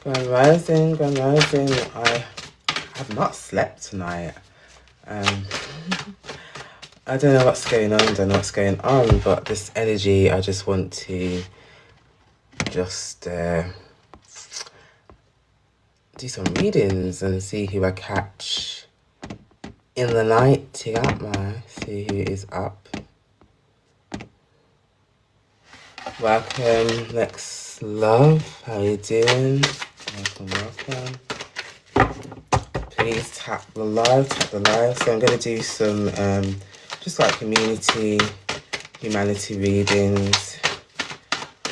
Grand rising. I have not slept tonight. I don't know what's going on, but this energy, I just want to just do some readings and see who I catch in the night. See who is up. Welcome, Lex Love. How you doing? Welcome. Please tap the live. So I'm going to do some just like humanity readings. I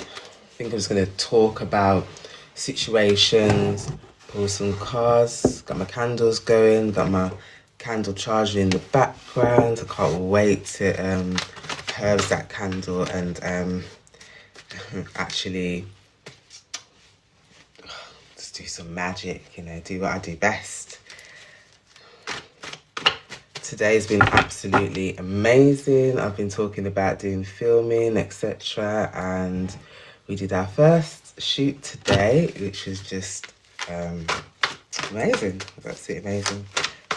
think I'm just going to talk about situations, pull some cards, got my candles going, got my candle charging in the background. I can't wait to curve that candle and actually just do some magic, do what I do best. Today's been absolutely amazing. I've been talking about doing filming, etc. And we did our first shoot today, which was just amazing. Absolutely amazing.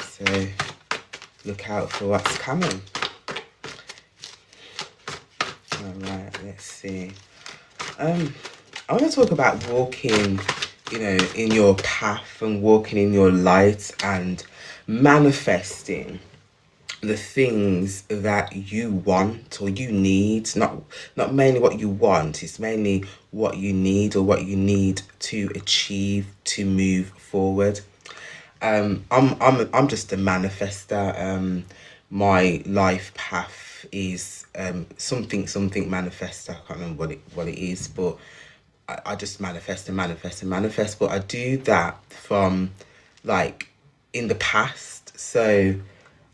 So look out for what's coming. Alright, let's see. I want to talk about walking, in your path and walking in your light and manifesting the things that you want or you need. Not mainly what you want, it's mainly what you need or what you need to achieve to move forward. I'm just a manifester. My life path is something manifester. I can't remember what it is, but I just manifest. But I do that from like in the past. So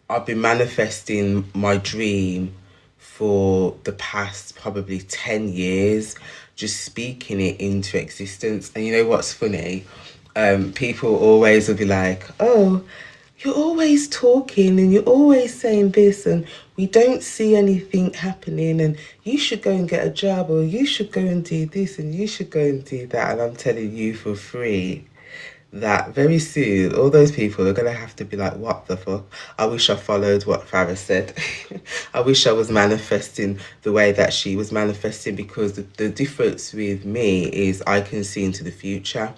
I've been manifesting my dream for the past probably 10 years, just speaking it into existence. And you know what's funny? People always will be like, oh, you're always talking and you're always saying this and we don't see anything happening, and you should go and get a job, or you should go and do this and you should go and do that. And I'm telling you for free that very soon all those people are going to have to be like, what the fuck? I wish I followed what Farah said. I wish I was manifesting the way that she was manifesting, because the difference with me is I can see into the future.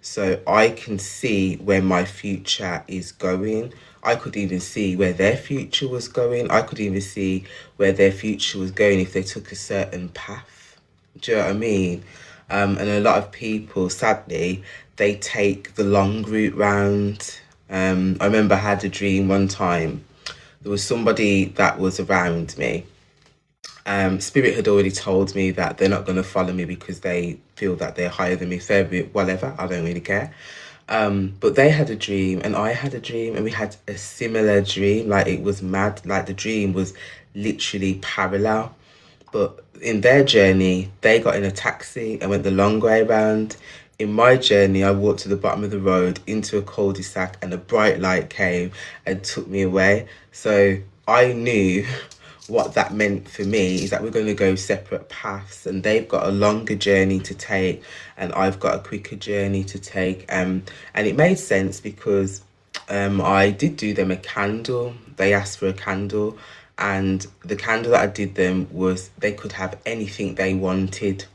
So I can see where my future is going. I could even see where their future was going. I could even see where their future was going if they took a certain path. Do you know what I mean? And a lot of people, sadly, they take the long route round. I remember I had a dream one time. There was somebody that was around me. Spirit had already told me that they're not going to follow me because they feel that they're higher than me. Fair bit, whatever, I don't really care. But they had a dream and I had a dream, and we had a similar dream. Like, it was mad. Like, the dream was literally parallel. But in their journey, they got in a taxi and went the long way around. In my journey, I walked to the bottom of the road into a cul-de-sac, and a bright light came and took me away. So I knew what that meant for me is that we're going to go separate paths, and they've got a longer journey to take and I've got a quicker journey to take. And it made sense because I did do them a candle. They asked for a candle, and the candle that I did them was they could have anything they wanted.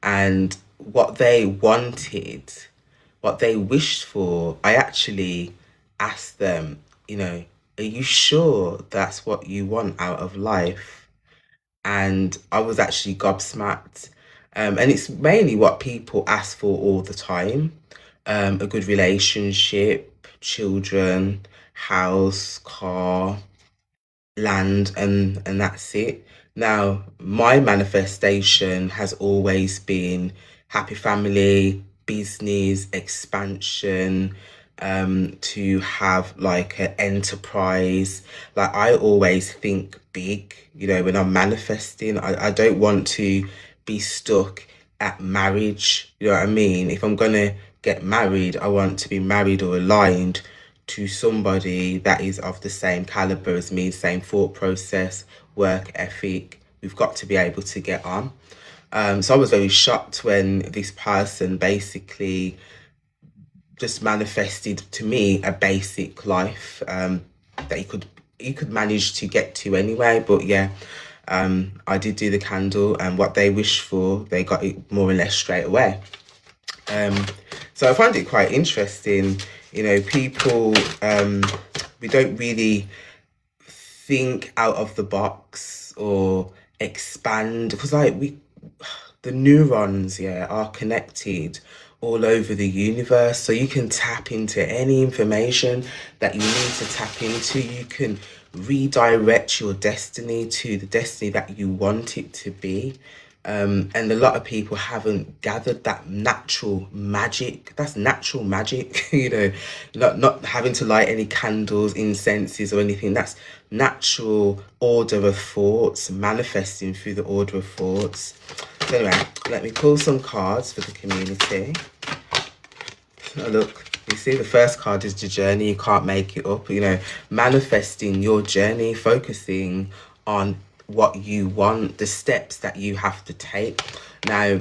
And what they wanted, what they wished for, I actually asked them, are you sure that's what you want out of life? And I was actually gobsmacked. And it's mainly what people ask for all the time. A good relationship, children, house, car, land, and that's it. Now, my manifestation has always been happy family, business, expansion, to have like an enterprise. Like, I always think big, when I'm manifesting. I don't want to be stuck at marriage. You know what I mean? If I'm gonna get married, I want to be married or aligned to somebody that is of the same caliber as me, same thought process, work ethic. We've got to be able to get on. So I was very shocked when this person basically just manifested to me a basic life that you could manage to get to anyway. But yeah, I did do the candle, and what they wished for, they got it more or less straight away. Um, so I find it quite interesting. People, we don't really think out of the box or expand, because the neurons, yeah, are connected all over the universe, so you can tap into any information that you need to tap into. You can redirect your destiny to the destiny that you want it to be. And a lot of people haven't gathered that natural magic. That's natural magic, not having to light any candles, incenses, or anything. That's natural order of thoughts, manifesting through the order of thoughts. So anyway, let me pull some cards for the community. Oh, look, you see the first card is the journey. You can't make it up. Manifesting your journey, focusing on what you want, the steps that you have to take. Now,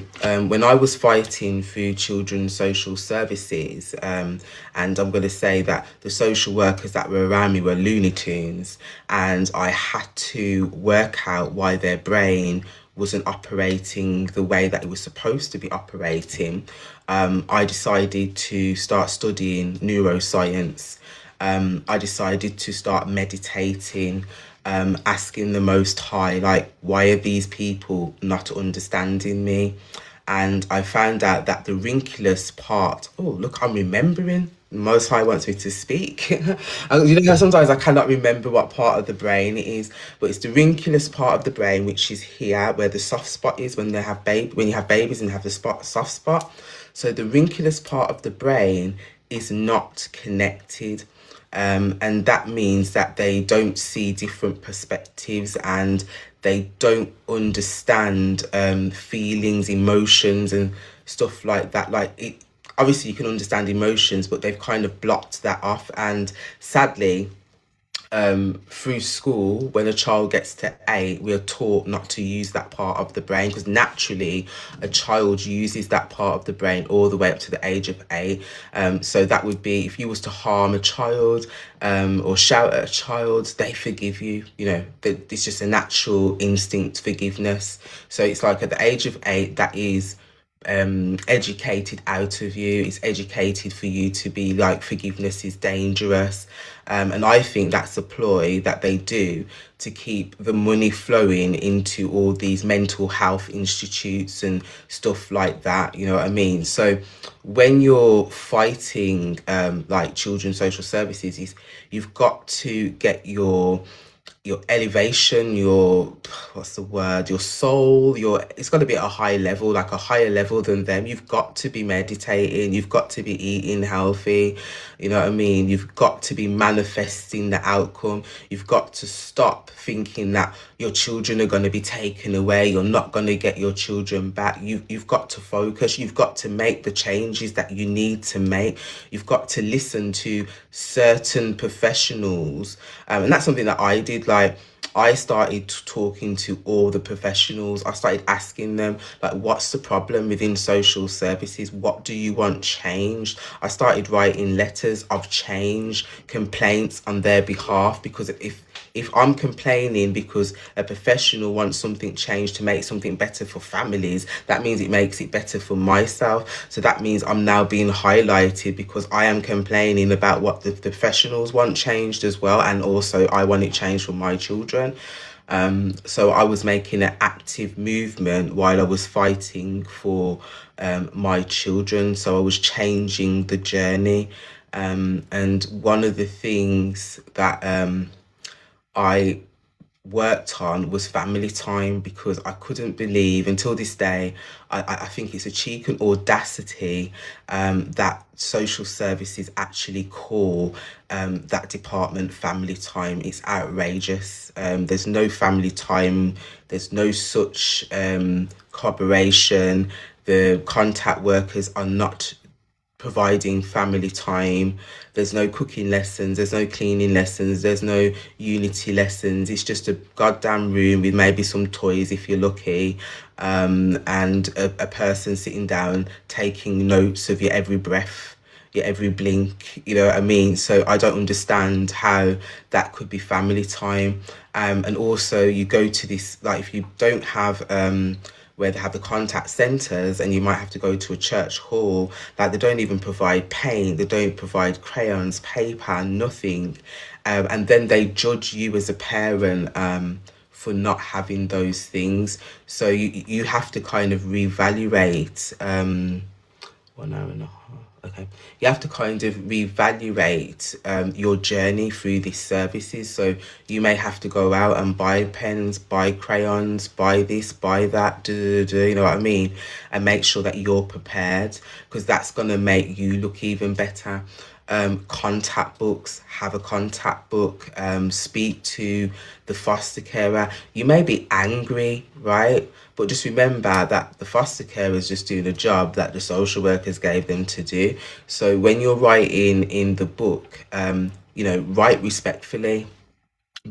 when I was fighting through children's social services, and I'm going to say that the social workers that were around me were Looney Tunes, and I had to work out why their brain wasn't operating the way that it was supposed to be operating. I decided to start studying neuroscience. I decided to start meditating, asking the Most High, like, why are these people not understanding me? And I found out that the rinculus part, oh, look, I'm remembering. Most High wants me to speak. Sometimes I cannot remember what part of the brain it is, but it's the rinculus part of the brain, which is here where the soft spot is when when you have babies and have the soft spot. So the rinculus part of the brain is not connected. And that means that they don't see different perspectives, and they don't understand feelings, emotions, and stuff like that. Obviously you can understand emotions, but they've kind of blocked that off. And sadly, through school, when a child gets to 8, we are taught not to use that part of the brain, because naturally a child uses that part of the brain all the way up to the age of 8. So that would be if you was to harm a child, or shout at a child, they forgive you. It's just a natural instinct forgiveness. So it's like at the age of 8, that is educated out of you. It's educated for you to be like, forgiveness is dangerous. And I think that's a ploy that they do to keep the money flowing into all these mental health institutes and stuff like that. You know what I mean? So when you're fighting like children's social services, you've got to get your elevation, what's the word, your soul, it's got to be at a high level, like a higher level than them. You've got to be meditating, you've got to be eating healthy, you know what I mean? You've got to be manifesting the outcome. You've got to stop thinking that your children are going to be taken away, you're not going to get your children back. You've got to focus, you've got to make the changes that you need to make. You've got to listen to certain professionals, and that's something that I did. Like, I started talking to all the professionals. I started asking them, like, what's the problem within social services? What do you want changed? I started writing letters of change, complaints on their behalf, because if I'm complaining because a professional wants something changed to make something better for families, that means it makes it better for myself. So that means I'm now being highlighted because I am complaining about what the professionals want changed as well. And also I want it changed for my children. So I was making an active movement while I was fighting for my children. So I was changing the journey. And one of the things that I worked on was family time, because I couldn't believe until this day, I think it's a cheek and audacity that social services actually call that department family time. It's outrageous. There's no family time, there's no such cooperation. The contact workers are not providing family time. There's no cooking lessons, there's no cleaning lessons, there's no unity lessons. It's just a goddamn room with maybe some toys if you're lucky, and a person sitting down taking notes of your every breath. your every blink, you know what I mean? So I don't understand how that could be family time. And also you go to this, like if you don't have where they have the contact centers, and you might have to go to a church hall, like they don't even provide paint, they don't provide crayons, paper, nothing. And then they judge you as a parent for not having those things. So you have to kind of reevaluate 1 hour and a half. Okay, you have to kind of reevaluate your journey through these services. So you may have to go out and buy pens, buy crayons, buy this, buy that, you know what I mean, and make sure that you're prepared, because that's gonna make you look even better. Contact books, have a contact book, speak to the foster carer. You may be angry, right? But just remember that the foster carer is just doing a job that the social workers gave them to do. So when you're writing in the book, you know, write respectfully,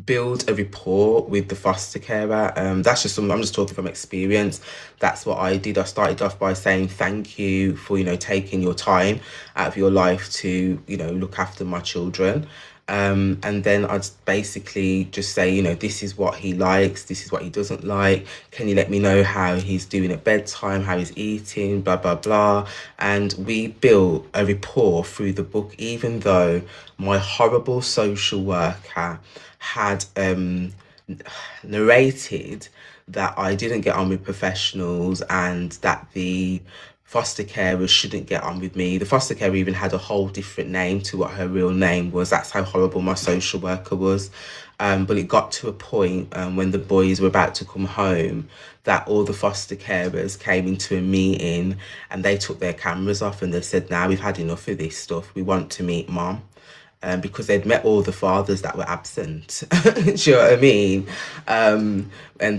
build a rapport with the foster carer. That's just something, I'm just talking from experience. That's what I did. I started off by saying thank you for, you know, taking your time out of your life to, you know, look after my children. And then I'd basically just say, you know, this is what he likes, this is what he doesn't like. Can you let me know how he's doing at bedtime, how he's eating, blah, blah, blah. And we built a rapport through the book, even though my horrible social worker had narrated that I didn't get on with professionals and that the foster carers shouldn't get on with me. The foster carer even had a whole different name to what her real name was. That's how horrible my social worker was. But it got to a point when the boys were about to come home that all the foster carers came into a meeting and they took their cameras off and they said, now we've had enough of this stuff. We want to meet mom. Because they'd met all the fathers that were absent. Do you know what I mean? And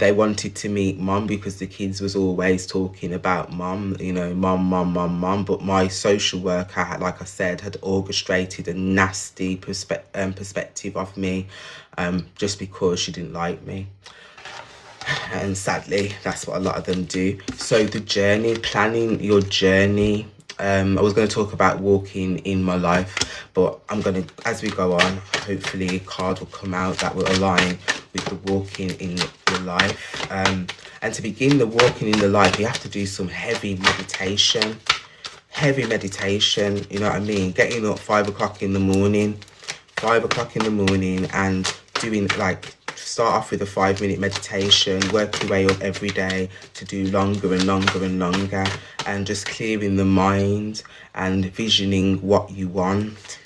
they wanted to meet mom because the kids was always talking about mom, you know, mom, mom, mom, mom. But my social worker, like I said, had orchestrated a nasty perspective of me just because she didn't like me. And sadly, that's what a lot of them do. So the journey, planning your journey. I was going to talk about walking in my life, but I'm going to, as we go on, hopefully a card will come out that will align with the walking in your life. And to begin the walking in the life, you have to do some heavy meditation, you know what I mean? Getting up 5 o'clock in the morning, and doing like, start off with a 5-minute meditation, work your way up every day to do longer and longer and longer, and just clearing the mind and visioning what you want.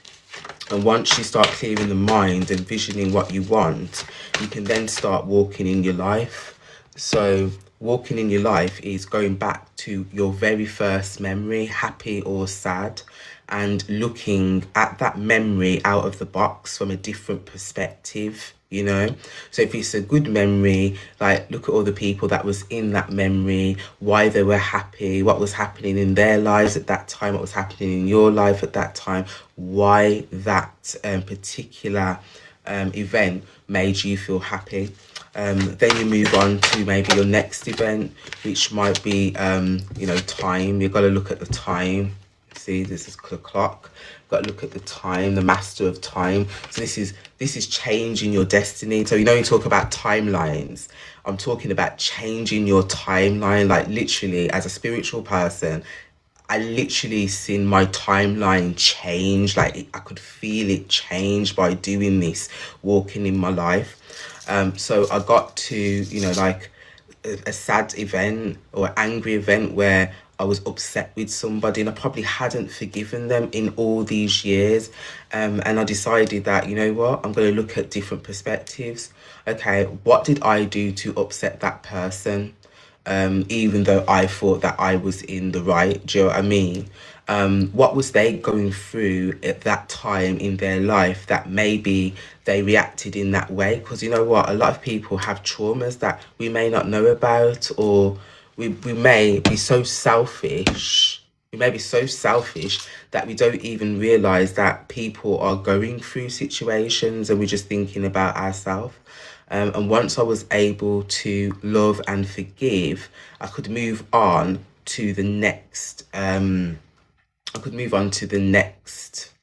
And once you start clearing the mind and visioning what you want, you can then start walking in your life. So walking in your life is going back to your very first memory, happy or sad, and looking at that memory out of the box from a different perspective, you know. So if it's a good memory, like look at all the people that was in that memory, why they were happy, what was happening in their lives at that time, what was happening in your life at that time, why that particular event made you feel happy. Then you move on to maybe your next event, which might be you know, time. You've got to look at the time. See, this is the clock. Got to look at the time, the master of time. So this is changing your destiny. So you know, you talk about timelines. I'm talking about changing your timeline. Like literally, as a spiritual person, I literally seen my timeline change. Like I could feel it change by doing this, walking in my life. So I got to, you know, like a sad event or angry event where I was upset with somebody and I probably hadn't forgiven them in all these years. And I decided that, you know what, I'm going to look at different perspectives. Okay, what did I do to upset that person? Even though I thought that I was in the right, do you know what I mean? What was they going through at that time in their life that maybe they reacted in that way? Because you know what, a lot of people have traumas that we may not know about, or we may be so selfish. We may be so selfish that we don't even realize that people are going through situations and we're just thinking about ourselves. And once I was able to love and forgive, I could move on to the next I could move on to the next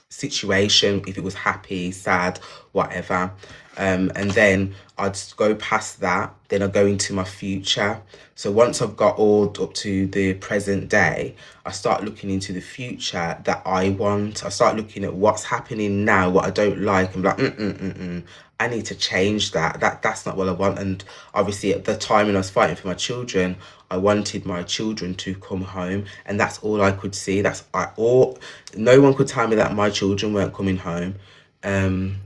situation if it was happy, sad, whatever. And then I'd go past that, then I'd go into my future. So once I've got all up to the present day, I start looking into the future that I want. I start looking at what's happening now, what I don't like, and be like, I need to change that. That's not what I want. And obviously at the time when I was fighting for my children, I wanted my children to come home, and that's all I could see. No one could tell me that my children weren't coming home. Um,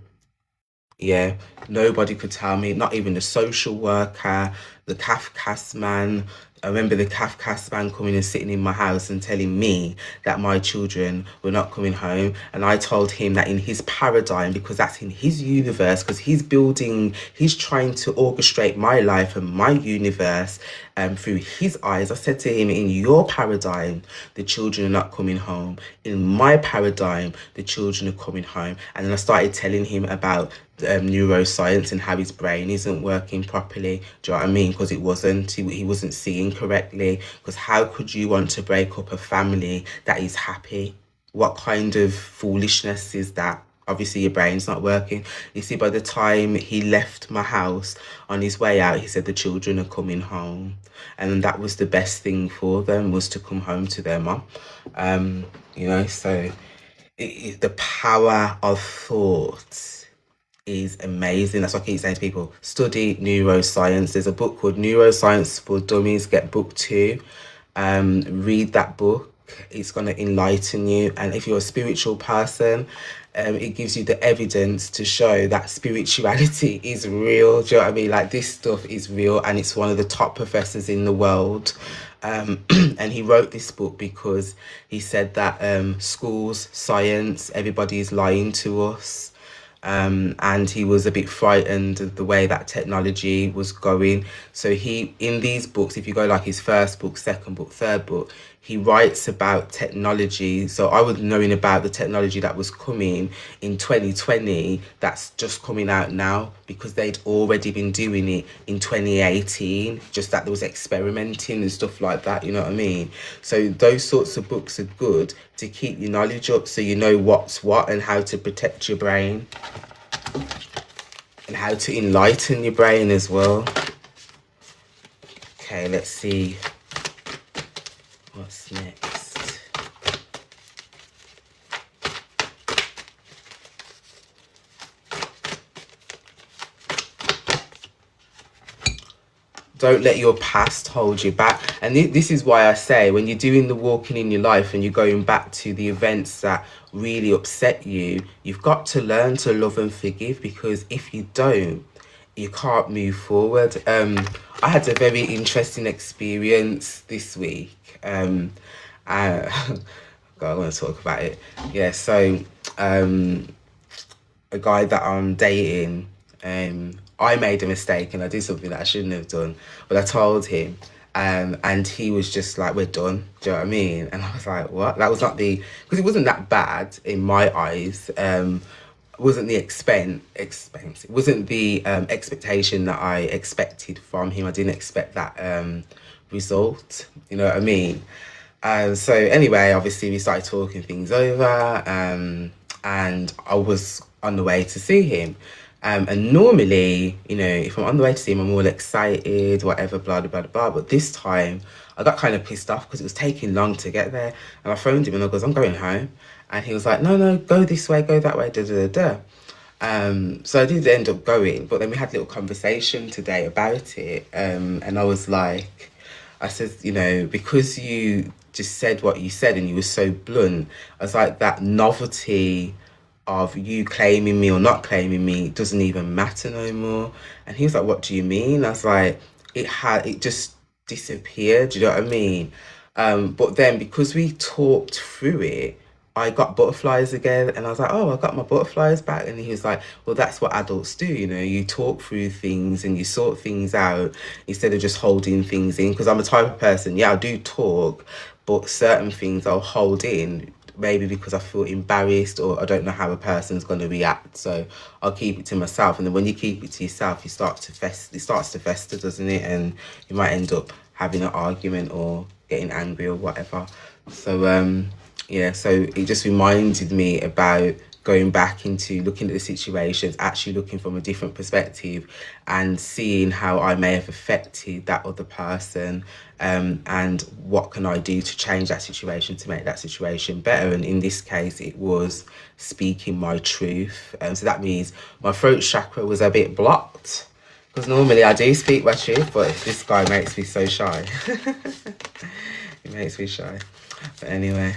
yeah, nobody could tell me, not even the social worker, the Kafkas man. I remember the Kafkas man coming and sitting in my house and telling me that my children were not coming home. And I told him that in his paradigm, because that's in his universe, because he's trying to orchestrate my life and my universe through his eyes. I said to him, in your paradigm, the children are not coming home. In my paradigm, the children are coming home. And then I started telling him about neuroscience and how his brain isn't working properly. Do you know what I mean? Because he wasn't seeing correctly. Because how could you want to break up a family that is happy? What kind of foolishness is that? Obviously your brain's not working. You see, by the time he left my house, on his way out, he said the children are coming home, and that was the best thing for them, was to come home to their mum. So the power of thought is amazing. That's what I keep saying to people: study neuroscience. There's a book called Neuroscience for Dummies. Get book 2. Read that book. It's going to enlighten you. And if you're a spiritual person, it gives you the evidence to show that spirituality is real. Do you know what I mean? Like, this stuff is real, and it's one of the top professors in the world. And he wrote this book because he said that schools, science, everybody is lying to us. And he was a bit frightened of the way that technology was going. So in these books, if you go like his first book, second book, third book, he writes about technology. So I was knowing about the technology that was coming in 2020, that's just coming out now, because they'd already been doing it in 2018, just that there was experimenting and stuff like that, you know what I mean? So those sorts of books are good to keep your knowledge up, so you know what's what and how to protect your brain and how to enlighten your brain as well. Okay, let's see what's next. Don't let your past hold you back. And this is why I say, when you're doing the walking in your life and you're going back to the events that really upset you, you've got to learn to love and forgive, because if you don't, you can't move forward. I had a very interesting experience this week. God, I want to talk about it. Yeah, so a guy that I'm dating, I made a mistake and I did something that I shouldn't have done, but I told him, and he was just like, we're done. Do you know what I mean? And I was like, what? That was not because it wasn't that bad in my eyes. Wasn't the expense. It wasn't the expectation that I expected from him. I didn't expect that result. You know what I mean? So anyway, obviously we started talking things over, and I was on the way to see him. And normally, if I'm on the way to see him, I'm all excited, whatever, blah, blah, blah, blah. But this time, I got kind of pissed off because it was taking long to get there. And I phoned him and I goes, I'm going home. And he was like, no, go this way, go that way, da, da, da, da. So I did end up going, but then we had a little conversation today about it. And I was like, I said, because you just said what you said and you were so blunt, I was like, that novelty of you claiming me or not claiming me doesn't even matter no more. And he was like, what do you mean? I was like, it just disappeared. Do you know what I mean? But then because we talked through it, I got butterflies again, and I was like, oh, I got my butterflies back. And he was like, well, that's what adults do, you talk through things and you sort things out instead of just holding things in. Because I'm a type of person, I do talk, but certain things I'll hold in, maybe because I feel embarrassed or I don't know how a person's going to react. So I'll keep it to myself. And then when you keep it to yourself, it starts to fester, doesn't it? And you might end up having an argument or getting angry or whatever. So Yeah, so it just reminded me about going back into looking at the situations, actually looking from a different perspective and seeing how I may have affected that other person, and what can I do to change that situation to make that situation better. And in this case, it was speaking my truth. So that means my throat chakra was a bit blocked, because normally I do speak my truth, but this guy makes me so shy. It makes me shy. But anyway.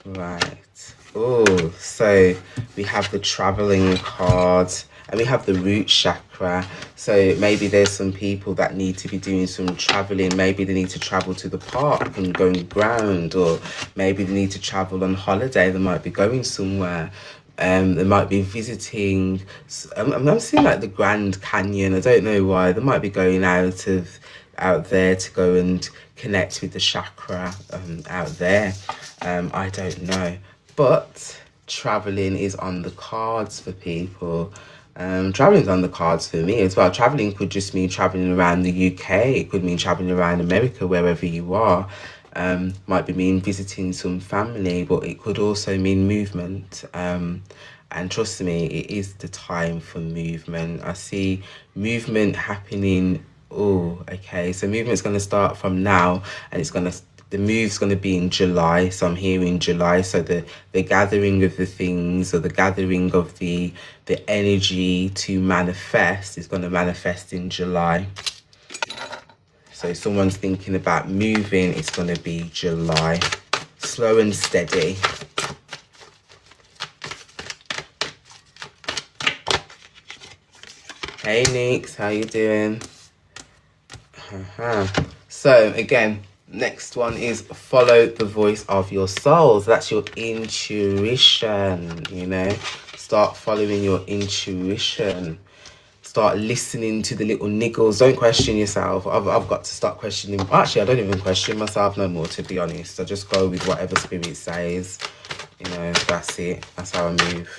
Right. Oh, so we have the traveling card and we have the root chakra. So maybe there's some people that need to be doing some traveling. Maybe they need to travel to the park and go and ground, or maybe they need to travel on holiday. They might be going somewhere. They might be visiting. I'm seeing like the Grand Canyon. I don't know why. They might be going out there to go and connect with the chakra out there. I don't know, but traveling is on the cards for people. Traveling is on the cards for me as well. Traveling could just mean traveling around the UK. It could mean traveling around America, wherever you are. Might be mean visiting some family, but it could also mean movement. And trust me, it is the time for movement. I see movement happening. Oh, okay. So movement's going to start from now, and the move's going to be in July. So I'm here in July. So the gathering of the things, or the gathering of the energy to manifest, is going to manifest in July. So if someone's thinking about moving, it's going to be July. Slow and steady. Hey Nix, how you doing? So again, next one is follow the voice of your soul. So that's your intuition, you know. Start following your intuition. Start listening to the little niggles. Don't question yourself. I've got to start questioning. Actually, I don't even question myself no more, to be honest. I just go with whatever Spirit says. You know, that's it. That's how I move.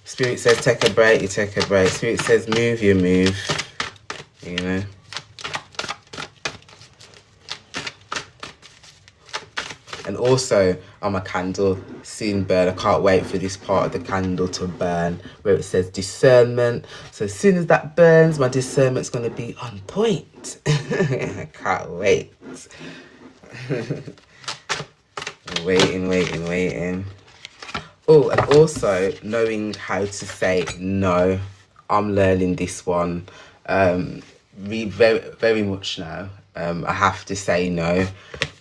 Spirit says take a break, you take a break. Spirit says move, you move. You know. And also, I'm a candle, soon burn. I can't wait for this part of the candle to burn, where it says discernment. So as soon as that burns, my discernment's going to be on point. I can't wait. Waiting. Oh, and also knowing how to say no. I'm learning this one very, very much now. I have to say no,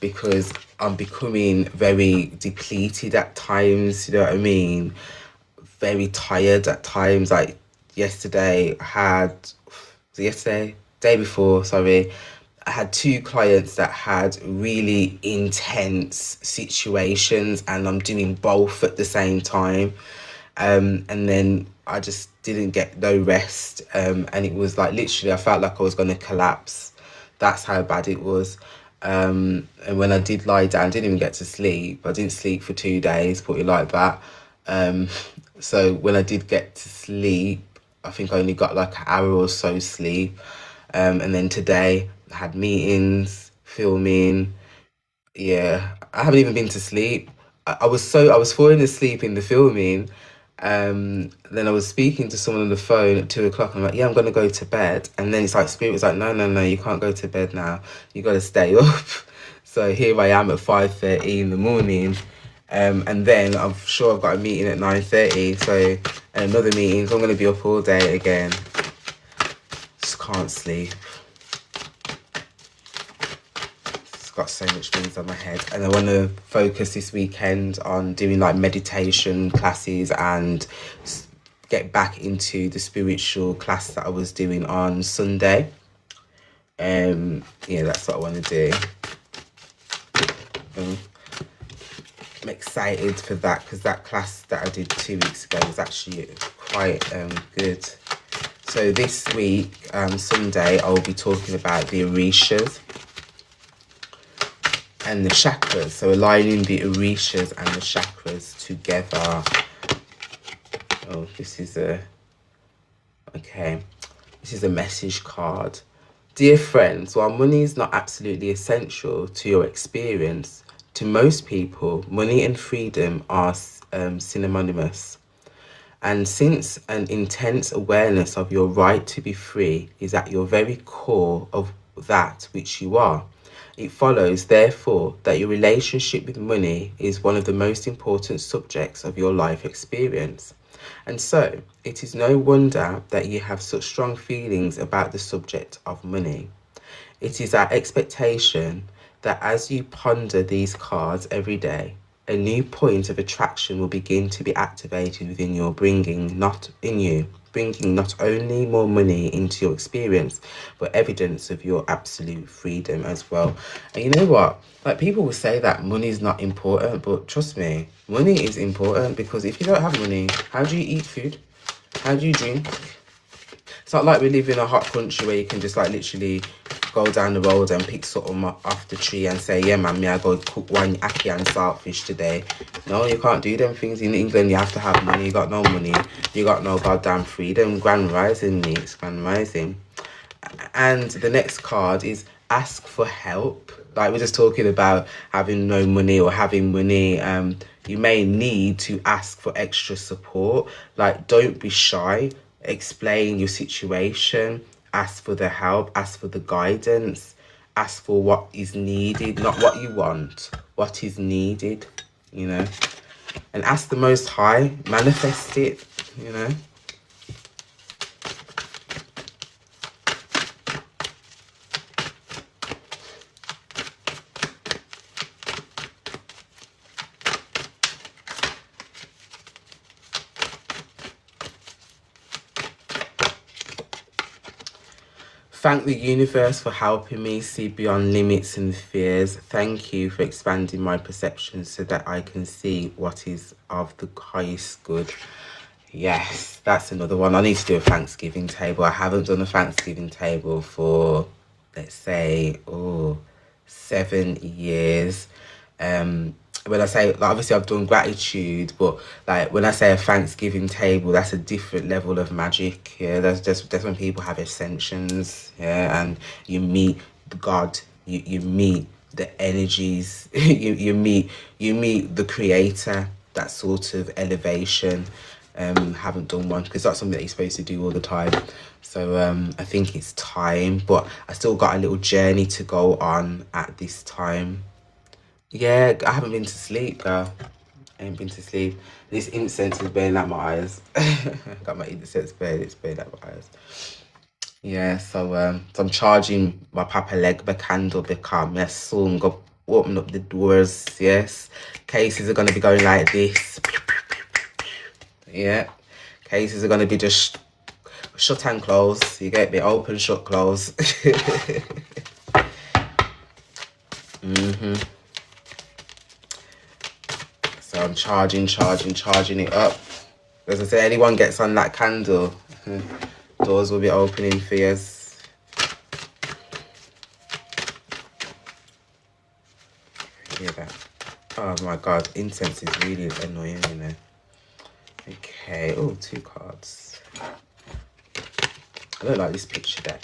because I'm becoming very depleted at times, you know what I mean? Very tired at times. Like day before, sorry, I had 2 clients that had really intense situations, and I'm doing both at the same time. And then I just didn't get no rest. And it was like, literally, I felt like I was going to collapse. That's how bad it was. And when I did lie down, I didn't even get to sleep. I didn't sleep for 2 days, put it like that. So when I did get to sleep, I think I only got like an hour or so sleep. And then today I had meetings, filming. Yeah, I haven't even been to sleep. I was falling asleep in the filming. Then I was speaking to someone on the phone at 2 o'clock. I'm like, yeah, I'm gonna go to bed. And then it's like Spirit was like, no, you can't go to bed now. You gotta stay up. So here I am at 5:30 in the morning. And then I'm sure I've got a meeting at 9:30. So and another meeting. So I'm gonna be up all day again. Just can't sleep. Got so much things on my head, and I want to focus this weekend on doing like meditation classes and get back into the spiritual class that I was doing on Sunday. Yeah, that's what I want to do. I'm excited for that, because that class that I did 2 weeks ago was actually quite good. So this week, Sunday, I will be talking about the orishas and the chakras. So aligning the orishas and the chakras together. Oh, this is okay. This is a message card. Dear friends, while money is not absolutely essential to your experience, to most people, money and freedom are synonymous. And since an intense awareness of your right to be free is at your very core of that which you are, it follows, therefore, that your relationship with money is one of the most important subjects of your life experience. And so, it is no wonder that you have such strong feelings about the subject of money. It is our expectation that as you ponder these cards every day, a new point of attraction will begin to be activated within your bringing not only more money into your experience, but evidence of your absolute freedom as well. And you know what? Like, people will say that money is not important, but trust me, money is important, because if you don't have money, how do you eat food? How do you drink? It's not like we live in a hot country where you can just like literally go down the road and pick something off the tree and say, yeah man, me I go cook one ackee and saltfish today. No, you can't do them things. In England you have to have money. You got no money, you got no goddamn freedom. Grand rising, niece, grand rising. And the next card is ask for help. Like, we're just talking about having no money or having money. You may need to ask for extra support. Like, don't be shy. Explain your situation. Ask for the help. Ask for the guidance. Ask for what is needed, not what you want. What is needed, you know. And ask the Most High. Manifest it, you know. Thank the universe for helping me see beyond limits and fears. Thank you for expanding my perception so that I can see what is of the highest good. Yes, that's another one. I need to do a Thanksgiving table. I haven't done a Thanksgiving table for, let's say, 7 years. When I say, like, obviously I've done gratitude, but like when I say a Thanksgiving table, that's a different level of magic. Yeah, that's when people have ascensions. Yeah, and you meet God, you meet the energies, you meet the creator. That sort of elevation. Haven't done one because that's something that you're supposed to do all the time. So I think it's time, but I still got a little journey to go on at this time. Yeah, I haven't been to sleep, girl. I ain't been to sleep. This incense is burning out my eyes. Got my incense burning, it's burning out my eyes. Yeah, so I'm charging my Papa Legba candle because my soon go open up the doors. Yes, cases are gonna be going like this. Yeah, cases are gonna be just shut and close. You get me? Open, shut, close. So I'm charging it up. As I say, anyone gets on that candle, doors will be opening for you. Hear that? Oh my god, incense is really annoying, you know. Okay, oh, 2 cards. I don't like this picture there.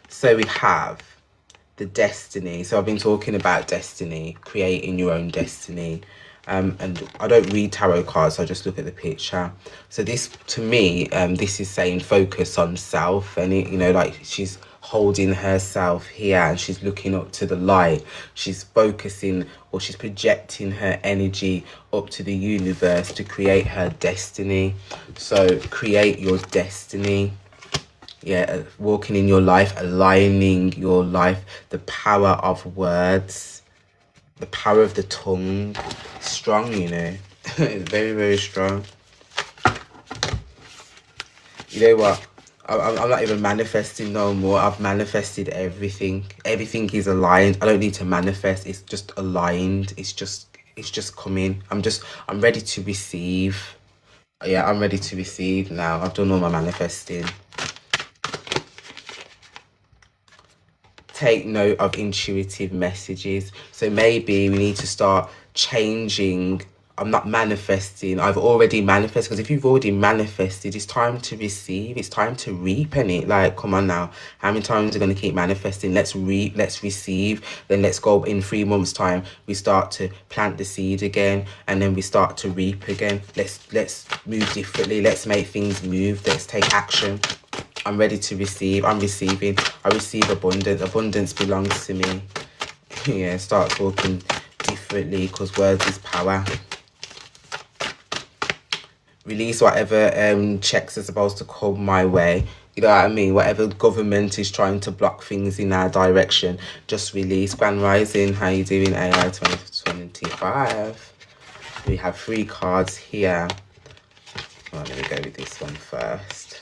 So we have the destiny. So I've been talking about destiny, creating your own destiny. And I don't read tarot cards, so I just look at the picture. So this, to me, this is saying focus on self. And it, you know, like she's holding herself here and she's looking up to the light. She's focusing, or she's projecting her energy up to the universe to create her destiny. So create your destiny. Yeah, walking in your life, aligning your life, the power of words, the power of the tongue. Strong, you know. It's very, very strong. You know what? I'm not even manifesting no more. I've manifested everything. Everything is aligned. I don't need to manifest. It's just aligned. It's just coming. I'm ready to receive. Yeah, I'm ready to receive now. I've done all my manifesting. Take note of intuitive messages. So maybe we need to start changing I'm not manifesting. I've already manifested. Because if you've already manifested, it's time to receive. It's time to reap. And it, like, come on now. How many times are going to keep manifesting? Let's reap. Let's receive. Then let's go in 3 months' time. We start to plant the seed again, and then we start to reap again. Let's move differently. Let's make things move. Let's take action. I'm ready to receive. I'm receiving. I receive abundance. Abundance belongs to me. Yeah, start talking differently, because words is power. Release whatever checks are supposed to come my way. You know what I mean? Whatever government is trying to block things in our direction, just release. Grand Rising, how you doing? AI 2025. We have 3 cards here. Oh, let me go with this one first.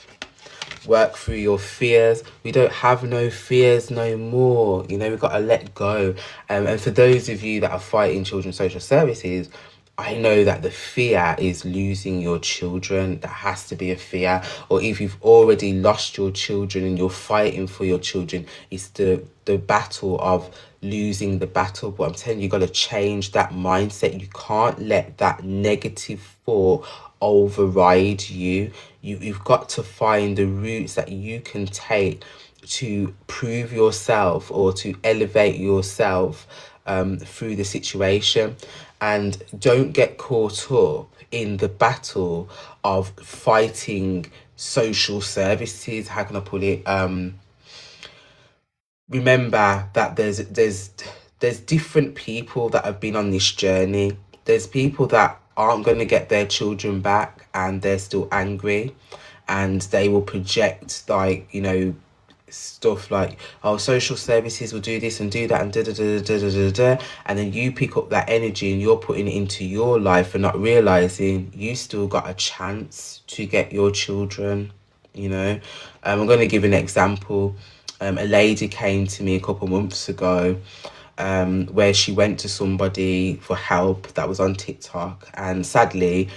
Work through your fears. We don't have no fears no more. You know, we've got to let go. And for those of you that are fighting children's social services, I know that the fear is losing your children. That has to be a fear. Or if you've already lost your children and you're fighting for your children, it's the battle of losing the battle. But I'm telling you, you got to change that mindset. You can't let that negative thought override you. You've got to find the routes that you can take to prove yourself or to elevate yourself through the situation. And don't get caught up in the battle of fighting social services. How can I put it? Remember that there's different people that have been on this journey. There's people that aren't going to get their children back and they're still angry, and they will project, like, you know, stuff like, oh, social services will do this and do that and da da da da da da da, and then you pick up that energy and you're putting it into your life and not realizing you still got a chance to get your children. You know, I'm going to give an example. A lady came to me a couple months ago, where she went to somebody for help that was on TikTok, and sadly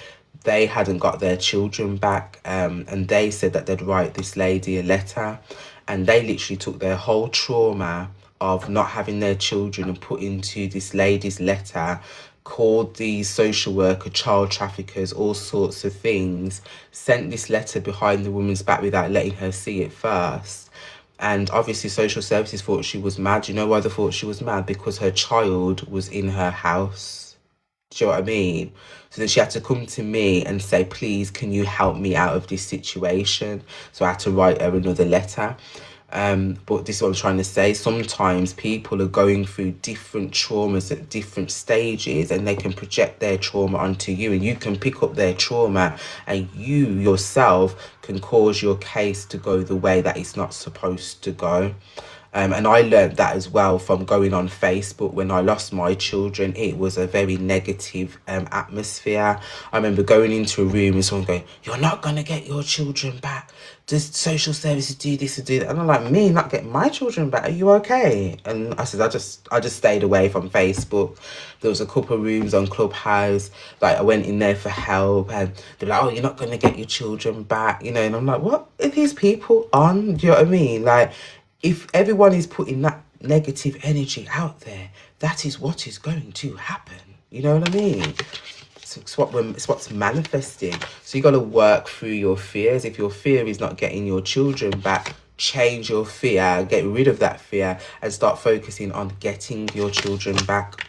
they hadn't got their children back, and they said that they'd write this lady a letter, and they literally took their whole trauma of not having their children and put into this lady's letter, called these social worker, child traffickers, all sorts of things, sent this letter behind the woman's back without letting her see it first. And obviously social services thought she was mad. You know why they thought she was mad? Because her child was in her house. Do you know what I mean? So then she had to come to me and say, please, can you help me out of this situation? So I had to write her another letter. But this is what I'm trying to say. Sometimes people are going through different traumas at different stages, and they can project their trauma onto you, and you can pick up their trauma, and you yourself can cause your case to go the way that it's not supposed to go. And I learned that as well from going on Facebook. When I lost my children, it was a very negative atmosphere. I remember going into a room and someone going, you're not going to get your children back. Does social services do this and do that? And I'm like, me not getting my children back? Are you okay? And I said, I just stayed away from Facebook. There was a couple of rooms on Clubhouse. Like, I went in there for help, and they're like, oh, you're not going to get your children back, you know. And I'm like, what are these people on? Do you know what I mean? Like, if everyone is putting that negative energy out there, that is what is going to happen. You know what I mean? So it's what's manifesting. So you got to work through your fears. If your fear is not getting your children back, change your fear, get rid of that fear, and start focusing on getting your children back.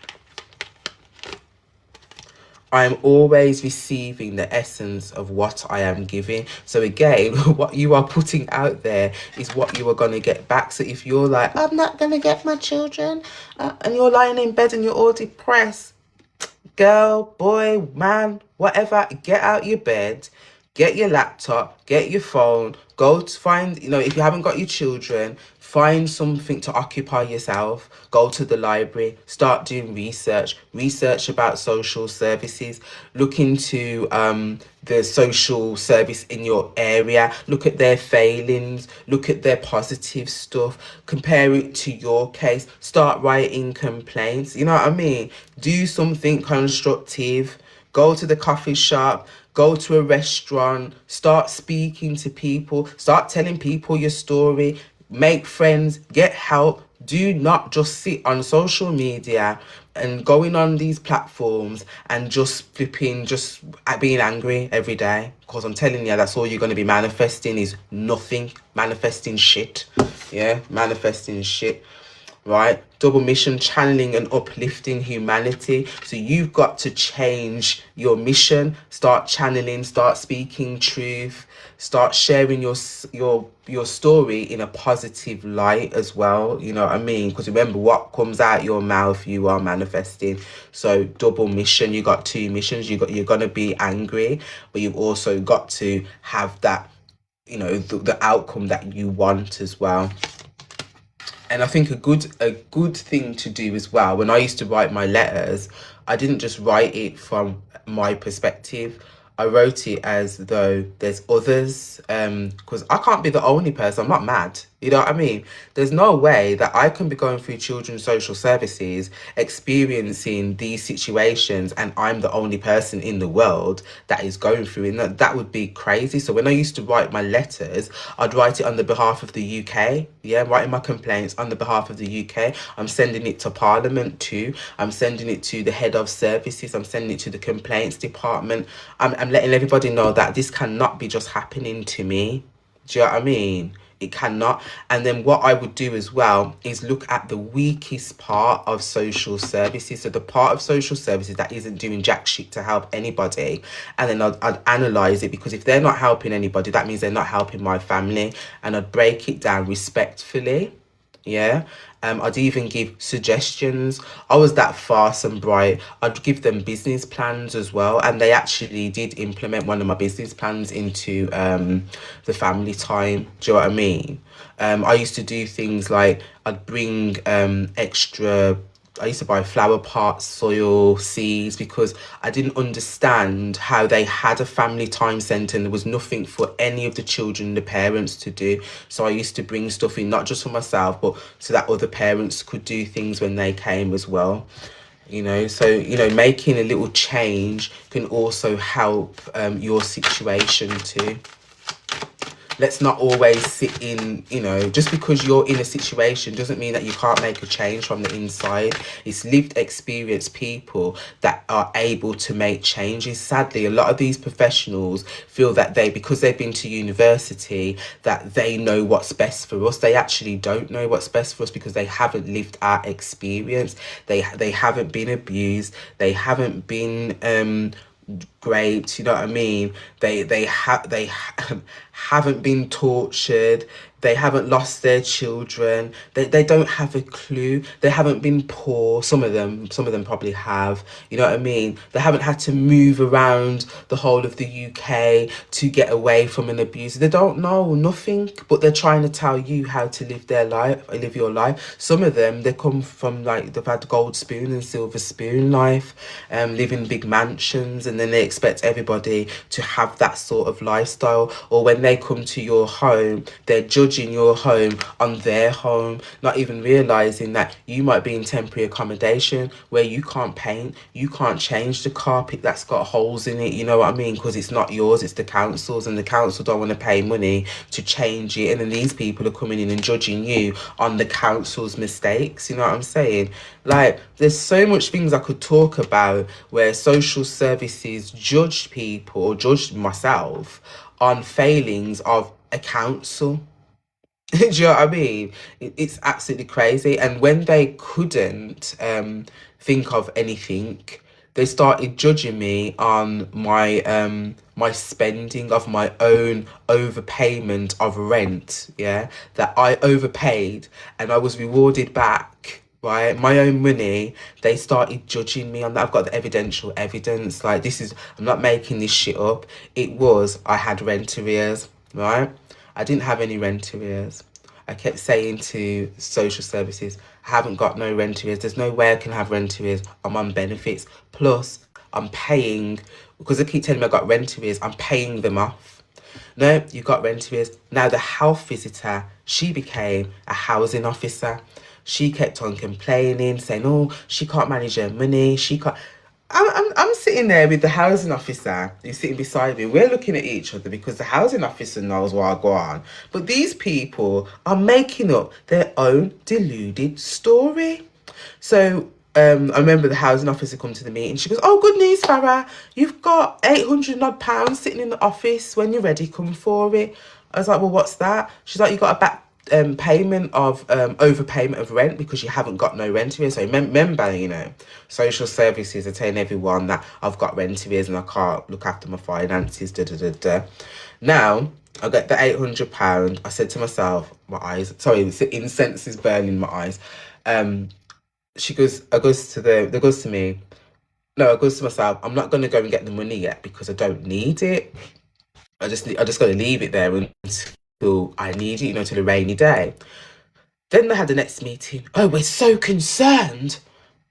I'm always receiving the essence of what I am giving. So again, what you are putting out there is what you are going to get back. So if you're like, I'm not going to get my children, and you're lying in bed and you're all depressed, girl, boy, man, whatever, get out your bed, get your laptop, get your phone, go to find, you know, if you haven't got your children, find something to occupy yourself, go to the library, start doing research about social services, look into the social service in your area, look at their failings, look at their positive stuff, compare it to your case, start writing complaints, you know what I mean? Do something constructive, go to the coffee shop, go to a restaurant, start speaking to people, start telling people your story, make friends, get help, Do not just sit on social media and going on these platforms and just flipping, just being angry every day. Because I'm telling you, that's all you're going to be manifesting is nothing. Manifesting shit. Yeah, manifesting shit. Right? Double mission, channeling and uplifting humanity. So you've got to change your mission. Start channeling, start speaking truth, start sharing your story in a positive light as well. You know what I mean? Because remember, what comes out your mouth, you are manifesting. So double mission. You got two missions. You're gonna be angry, but you've also got to have that, you know, the outcome that you want as well. And I think a good thing to do as well, when I used to write my letters, I didn't just write it from my perspective. I wrote it as though there's others, because I can't be the only person. I'm not mad. You know what I mean? There's no way that I can be going through children's social services, experiencing these situations, and I'm the only person in the world that is going through it. And that would be crazy. So when I used to write my letters, I'd write it on the behalf of the UK. Yeah, writing my complaints on the behalf of the UK. I'm sending it to Parliament too. I'm sending it to the head of services. I'm sending it to the complaints department. I'm letting everybody know that this cannot be just happening to me. Do you know what I mean? It cannot. And then what I would do as well is look at the weakest part of social services. So the part of social services that isn't doing jack shit to help anybody. And then I'd analyse it, because if they're not helping anybody, that means they're not helping my family. And I'd break it down respectfully. Yeah. I'd even give suggestions. I was that fast and bright. I'd give them business plans as well, and they actually did implement one of my business plans into the family time. Do you know what I mean? I used to do things like I'd bring extra. I used to buy flower pots, soil, seeds, because I didn't understand how they had a family time centre and there was nothing for any of the children, the parents to do. So I used to bring stuff in, not just for myself, but so that other parents could do things when they came as well. You know, so, you know, making a little change can also help your situation too. Let's not always sit in, you know, just because you're in a situation doesn't mean that you can't make a change from the inside. It's lived experience people that are able to make changes. Sadly, a lot of these professionals feel that because they've been to university, that they know what's best for us. They actually don't know what's best for us, because they haven't lived our experience. They haven't been abused. They haven't been great, you know what I mean? Haven't been tortured. They haven't lost their children. They don't have a clue. They haven't been poor. Some of them probably have. You know what I mean? They haven't had to move around the whole of the UK to get away from an abuse. They don't know nothing, but they're trying to tell you how to live their life, live your life. Some of them, they come from, like, they've had gold spoon and silver spoon life, live in big mansions, and then they expect everybody to have that sort of lifestyle. Or when they come to your home, they're judging your home on their home, not even realizing that you might be in temporary accommodation where you can't paint, you can't change the carpet that's got holes in it, you know what I mean? Because it's not yours, it's the council's, and the council don't want to pay money to change it. And then these people are coming in and judging you on the council's mistakes, you know what I'm saying? Like, there's so much things I could talk about where social services judged people, or judged myself, on failings of a council. Do you know what I mean? It's absolutely crazy. And when they couldn't think of anything, they started judging me on my spending of my own overpayment of rent. Yeah, that I overpaid and I was rewarded back. Right, my own money. They started judging me on that. I've got the evidential evidence. Like, this is, I'm not making this shit up. I had rent arrears. Right, I didn't have any rent arrears. I kept saying to social services, I haven't got no rent arrears. There's no way I can have rent arrears. I'm on benefits. Plus, I'm paying, because they keep telling me I got rent arrears, I'm paying them off. No, you got rent arrears. Now the health visitor, she became a housing officer. She kept on complaining, saying, oh, she can't manage her money. She can't. I'm sitting there with the housing officer who's sitting beside me. We're looking at each other because the housing officer knows what I go on. But these people are making up their own deluded story. So I remember the housing officer come to the meeting. She goes, "Oh, good news, Farah. You've got 800 odd pounds sitting in the office. When you're ready, come for it." I was like, "Well, what's that?" She's like, "You got a back payment of overpayment of rent because you haven't got no rent arrears." So remember, social services are telling everyone that I've got rent arrears and I can't look after my finances. Da da da da. Now I get the £800. I said to myself, my eyes, sorry, the incense is burning my eyes. She goes, I goes to the, that goes to me. No, I goes to myself. I'm not going to go and get the money yet because I don't need it. I just got to leave it there until I need it, till a rainy day. Then they had the next meeting. "Oh, we're so concerned."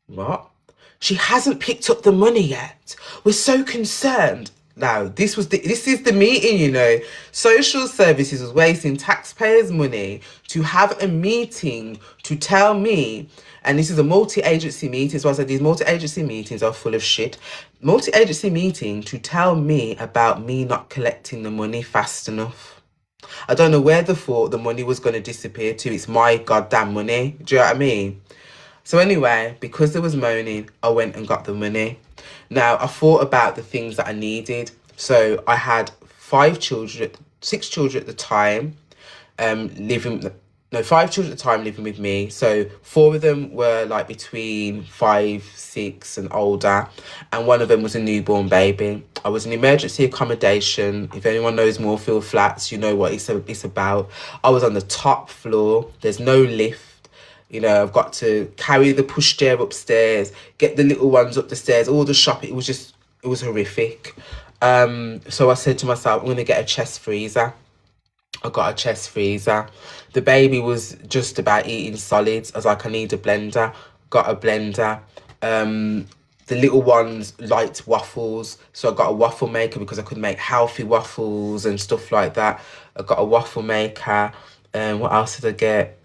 What? "She hasn't picked up the money yet. We're so concerned." Now, this is the meeting, Social services was wasting taxpayers' money to have a meeting to tell me, and this is a multi-agency meeting, so I said these multi-agency meetings are full of shit. Multi-agency meeting to tell me about me not collecting the money fast enough. I don't know where they thought the money was going to disappear to. It's my goddamn money. Do you know what I mean? So anyway, because there was moaning, I went and got the money. Now, I thought about the things that I needed. So I had 6 children at the time, 5 children at the time living with me. So 4 of them were like between 5, 6 and older. And one of them was a newborn baby. I was in emergency accommodation. If anyone knows Moorfield Flats, you know what it's about. I was on the top floor. There's no lift. I've got to carry the pushchair upstairs, get the little ones up the stairs, all the shopping. It was horrific. So I said to myself, I'm going to get a chest freezer. I got a chest freezer. The baby was just about eating solids. I was like, I need a blender. Got a blender. The little ones liked waffles, so I got a waffle maker because I could make healthy waffles and stuff like that. I got a waffle maker. What else did I get?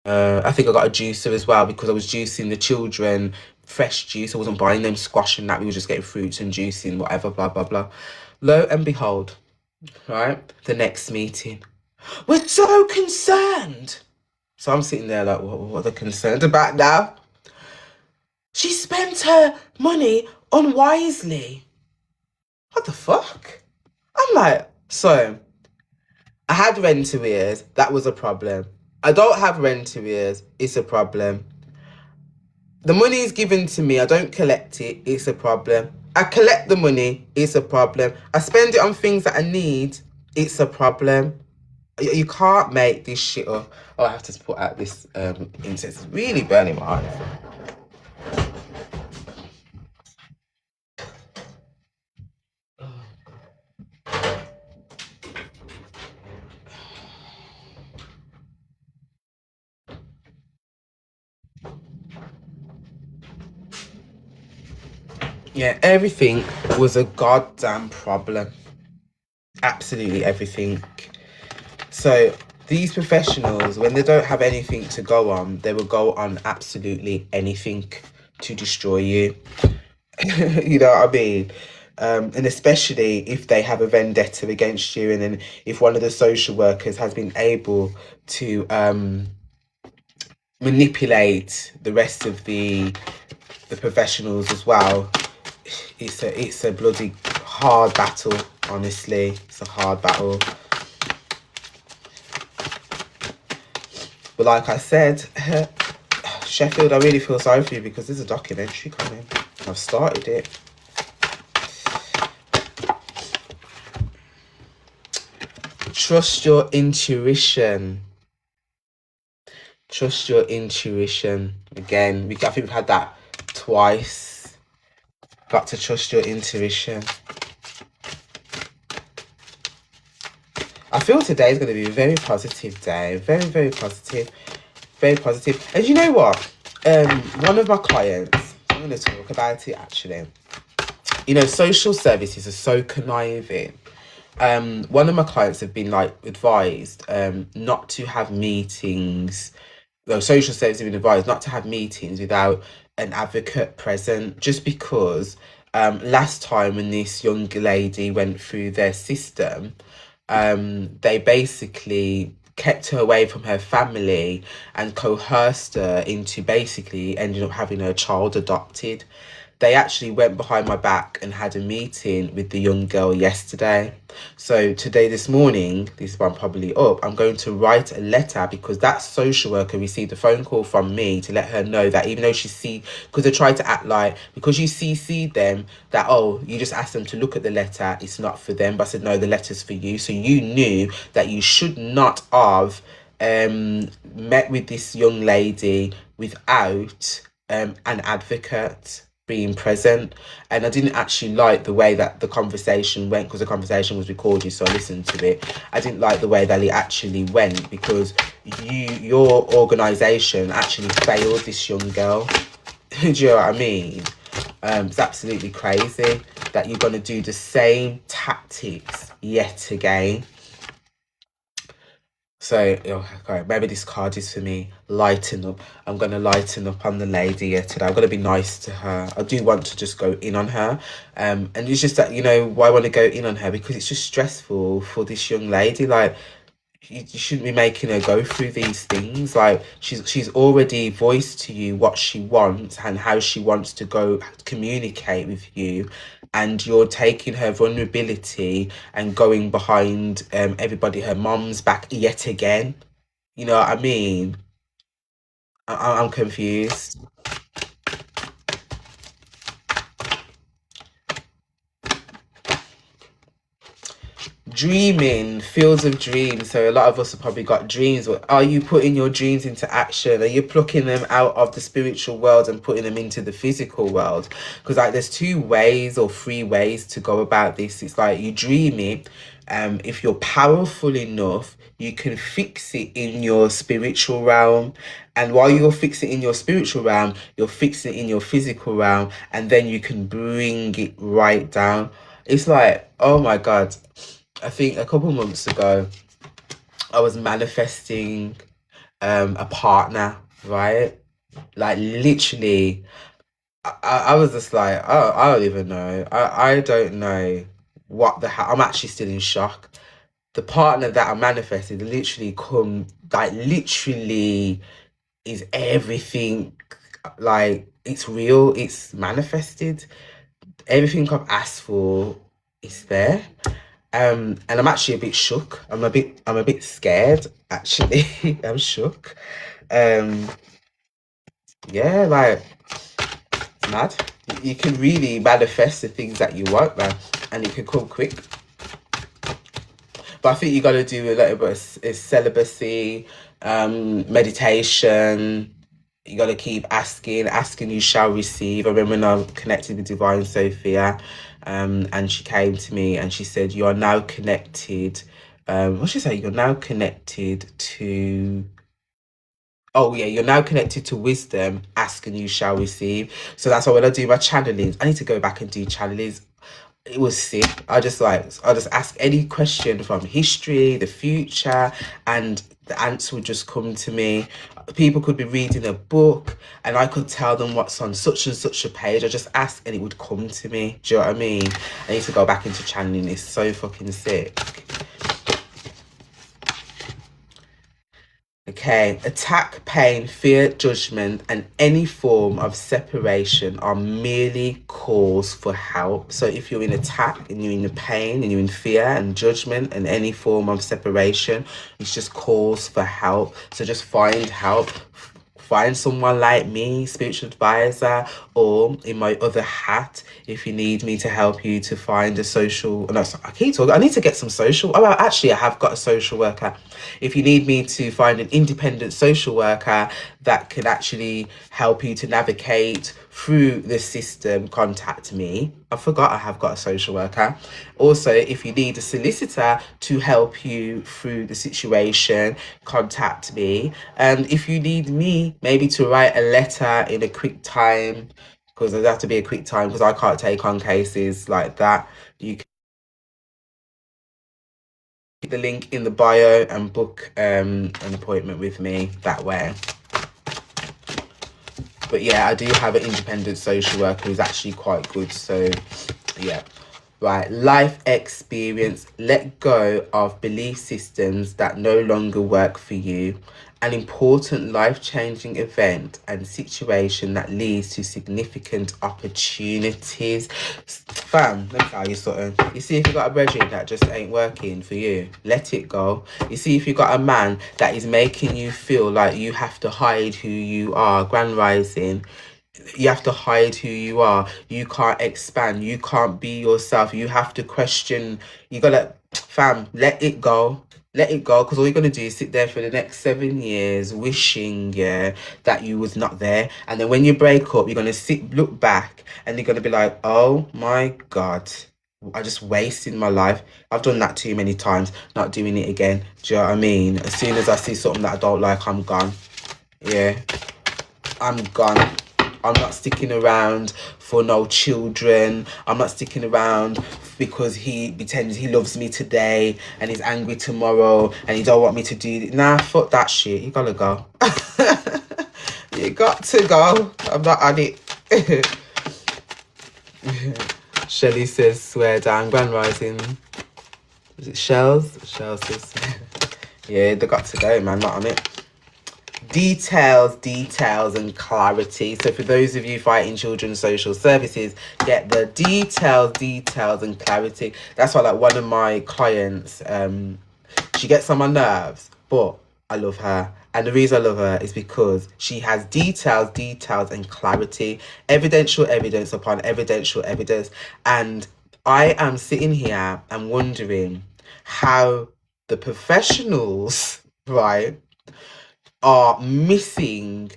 I think I got a juicer as well because I was juicing the children fresh juice. I wasn't buying them squash and that. We were just getting fruits and juicing, whatever, blah, blah, blah. Lo and behold, right, the next meeting. "We're so concerned." So I'm sitting there like, what are they concerned about now? "She spent her money unwisely." What the fuck? I'm like, so I had rent arrears. That was a problem. I don't have rent arrears. It's a problem. The money is given to me. I don't collect it. It's a problem. I collect the money. It's a problem. I spend it on things that I need. It's a problem. You can't make this shit up. Oh, I have to put out this incense. It's really burning my eyes. Yeah, everything was a goddamn problem. Absolutely everything. So these professionals, when they don't have anything to go on, they will go on absolutely anything to destroy you. You know what I mean? And especially if they have a vendetta against you, and then if one of the social workers has been able to manipulate the rest of the professionals as well, it's a bloody hard battle. Honestly, it's a hard battle. But like I said, Sheffield, I really feel sorry for you because there's a documentary coming. I've started it. Trust your intuition. Trust your intuition. Again, I think we've had that twice. Got to trust your intuition. I feel today is going to be a very positive day. Very, very positive. Very positive. And you know what? One of my clients, I'm going to talk about it actually. You know, social services are so conniving. One of my clients have been advised not to have meetings. Social services have been advised not to have meetings without an advocate present, just because last time when this young lady went through their system, they basically kept her away from her family and coerced her into basically ending up having her child adopted. They actually went behind my back and had a meeting with the young girl yesterday. So today, this morning, this one probably up, I'm going to write a letter, because that social worker received a phone call from me to let her know that even though because they tried to act like, because you CC'd them, that, oh, you just asked them to look at the letter, it's not for them. But I said, no, the letter's for you. So you knew that you should not have met with this young lady without an advocate being present. And I didn't actually like the way that the conversation went, because the conversation was recorded, so I listened to it. I didn't like the way that it actually went, because your organization actually failed this young girl. Do you know what I mean? It's absolutely crazy that you're going to do the same tactics yet again. So, okay, maybe this card is for me. Lighten up. I'm going to lighten up on the lady here today. I'm going to be nice to her. I do want to just go in on her. And it's just that, why I want to go in on her, because it's just stressful for this young lady. Like, you shouldn't be making her go through these things. Like, she's already voiced to you what she wants and how she wants to go communicate with you, and you're taking her vulnerability and going behind everybody, her mom's back yet again. You know what I mean? I'm confused. Dreaming, fields of dreams. So a lot of us have probably got dreams. Are you putting your dreams into action? Are you plucking them out of the spiritual world and putting them into the physical world? Because like there's 2 ways or 3 ways to go about this. It's like you dream it. If you're powerful enough, you can fix it in your spiritual realm. And while you're fixing it in your spiritual realm, you're fixing it in your physical realm, and then you can bring it right down. It's like, oh my God. I think a couple months ago, I was manifesting a partner, right? Like literally, I was just like, oh, I don't even know. I don't know what the hell. I'm actually still in shock. The partner that I manifested literally literally is everything. Like, it's real, it's manifested. Everything I've asked for is there. And I'm actually a bit shook. I'm a bit scared, actually. I'm shook. Yeah, like, it's mad. You can really manifest the things that you want, man, and it can come quick. But I think you got to do a little bit of celibacy, meditation. You got to keep asking you shall receive. I remember when I connected with Divine Sophia, and she came to me and she said, you are now connected. What should I say? You're now connected to... Oh yeah, you're now connected to wisdom. Ask and you shall receive. So that's why when I do my channelings, I need to go back and do channelings. It was sick. I just ask any question from history, the future, and the answer would just come to me. People could be reading a book and I could tell them what's on such and such a page. I just ask and it would come to me. Do you know what I mean? I need to go back into channeling. It's so fucking sick. Okay, attack, pain, fear, judgment, and any form of separation are merely calls for help. So if you're in attack and you're in the pain and you're in fear and judgment and any form of separation, it's just calls for help. So just find help. Find someone like me, spiritual advisor, or in my other hat, if you need me to help you to find a social... No, I keep talking. I need to get some social... Oh, well, actually, I have got a social worker. If you need me to find an independent social worker that can actually help you to navigate through the system, contact me. I forgot I have got a social worker. Also, if you need a solicitor to help you through the situation, contact me. And if you need me maybe to write a letter in a quick time, because there's have to be a quick time because I can't take on cases like that, you can click the link in the bio and book an appointment with me that way. But yeah, I do have an independent social worker who's actually quite good. So yeah. Right, life experience. Let go of belief systems that no longer work for you. An important life-changing event and situation that leads to significant opportunities. Fam, let me tell you something. You see, if you got a brethren that just ain't working for you, let it go. You see, if you got a man that is making you feel like you have to hide who you are, Grand Rising, you have to hide who you are, you can't expand, you can't be yourself, you have to question, you gotta, fam, let it go. Let it go, because all you're gonna do is sit there for the next 7 years wishing, yeah, that you was not there. And then when you break up, you're gonna look back and you're gonna be like, oh my god, I just wasted my life. I've done that too many times, not doing it again. Do you know what I mean? As soon as I see something that I don't like, I'm gone. Yeah, I'm gone. I'm not sticking around for no children. I'm not sticking around because he pretends he loves me today and he's angry tomorrow and he don't want me to do. Nah, fuck that shit. You gotta go. You got to go. I'm not on it. Shelly says, swear down. Grand Rising. Is it Shells? Shells says, yeah, they got to go, man. Not on it. Details and clarity. So for those of you fighting children's social services, get the details and clarity. That's why, like, one of my clients, she gets on my nerves, but I love her. And the reason I love her is because she has details and clarity, evidential evidence upon evidential evidence. And I am sitting here and wondering how the professionals, right, are missing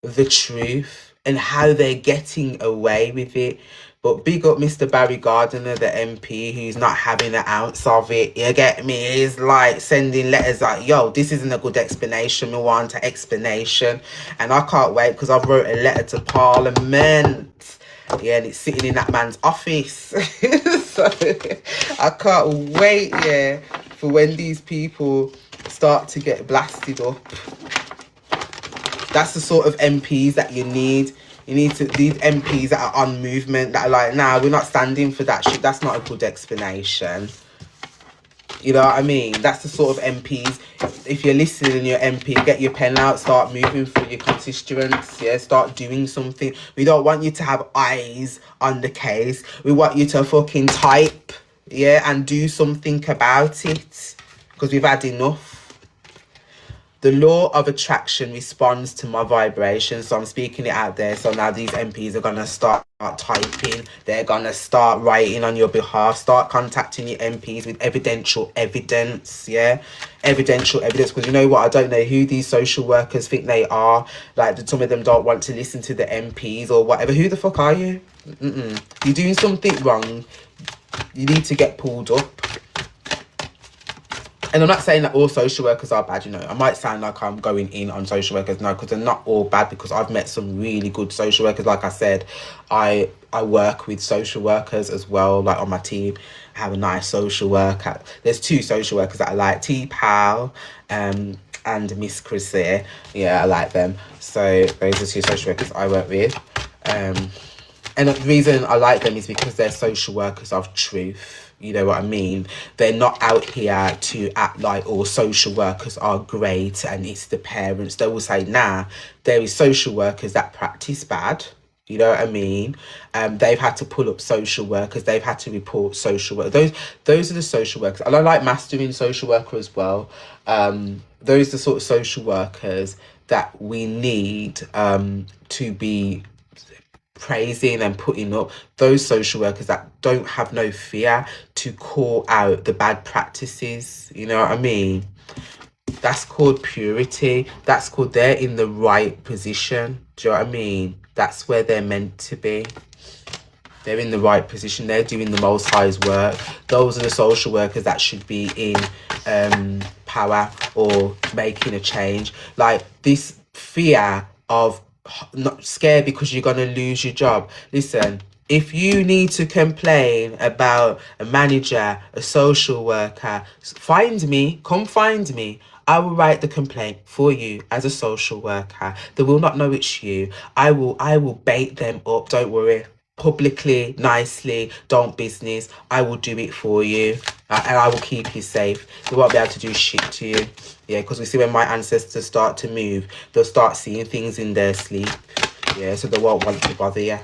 the truth and how they're getting away with it. But big up Mr. Barry Gardiner, the MP, who's not having an ounce of it. You get me? He's like sending letters like, yo, this isn't a good explanation. We want an explanation. And I can't wait because I've wrote a letter to Parliament. Yeah, and it's sitting in that man's office. So I can't wait, yeah, for when these people start to get blasted up. That's the sort of MPs that you need. You need to, these MPs that are on movement, that are like, nah, we're not standing for that shit. That's not a good explanation. You know what I mean? That's the sort of MPs. If you're listening and you're MP, get your pen out, start moving for your constituents. Yeah, start doing something. We don't want you to have eyes on the case. We want you to fucking type, yeah, and do something about it, because we've had enough. The law of attraction responds to my vibration. So I'm speaking it out there. So now these MPs are going to start typing. They're going to start writing on your behalf. Start contacting your MPs with evidential evidence. Yeah, evidential evidence. Because you know what? I don't know who these social workers think they are. Like, some of them don't want to listen to the MPs or whatever. Who the fuck are you? You're doing something wrong. You need to get pulled up. And I'm not saying that all social workers are bad, you know. I might sound like I'm going in on social workers now, because they're not all bad, because I've met some really good social workers. Like I said, I work with social workers as well, like on my team. I have a nice social worker. There's 2 social workers that I like, T-Pal and Miss Chrissy. Yeah, I like them. So those are 2 social workers I work with. And the reason I like them is because they're social workers of truth. You know what I mean? They're not out here to act like all social workers are great and it's the parents. They will say, nah, there is social workers that practice bad. You know what I mean? They've had to pull up social workers. They've had to report social work. Those are the social workers. And I like mastering social worker as well. Those are the sort of social workers that we need to be praising and putting up. Those social workers that don't have no fear to call out the bad practices. You know what I mean? That's called purity. That's called they're in the right position. Do you know what I mean? That's where they're meant to be. They're in the right position. They're doing the Most High's work. Those are the social workers that should be in power or making a change. Like, this fear of not scared because you're going to lose your job. Listen, if you need to complain about a manager, a social worker, find me. Come find me. I will write the complaint for you as a social worker. They will not know it's you. I will bait them up, don't worry. Publicly, nicely, don't business. I will do it for you. And I will keep you safe. They won't be able to do shit to you. Yeah, because we see when my ancestors start to move, they'll start seeing things in their sleep. Yeah, so they won't want to bother you.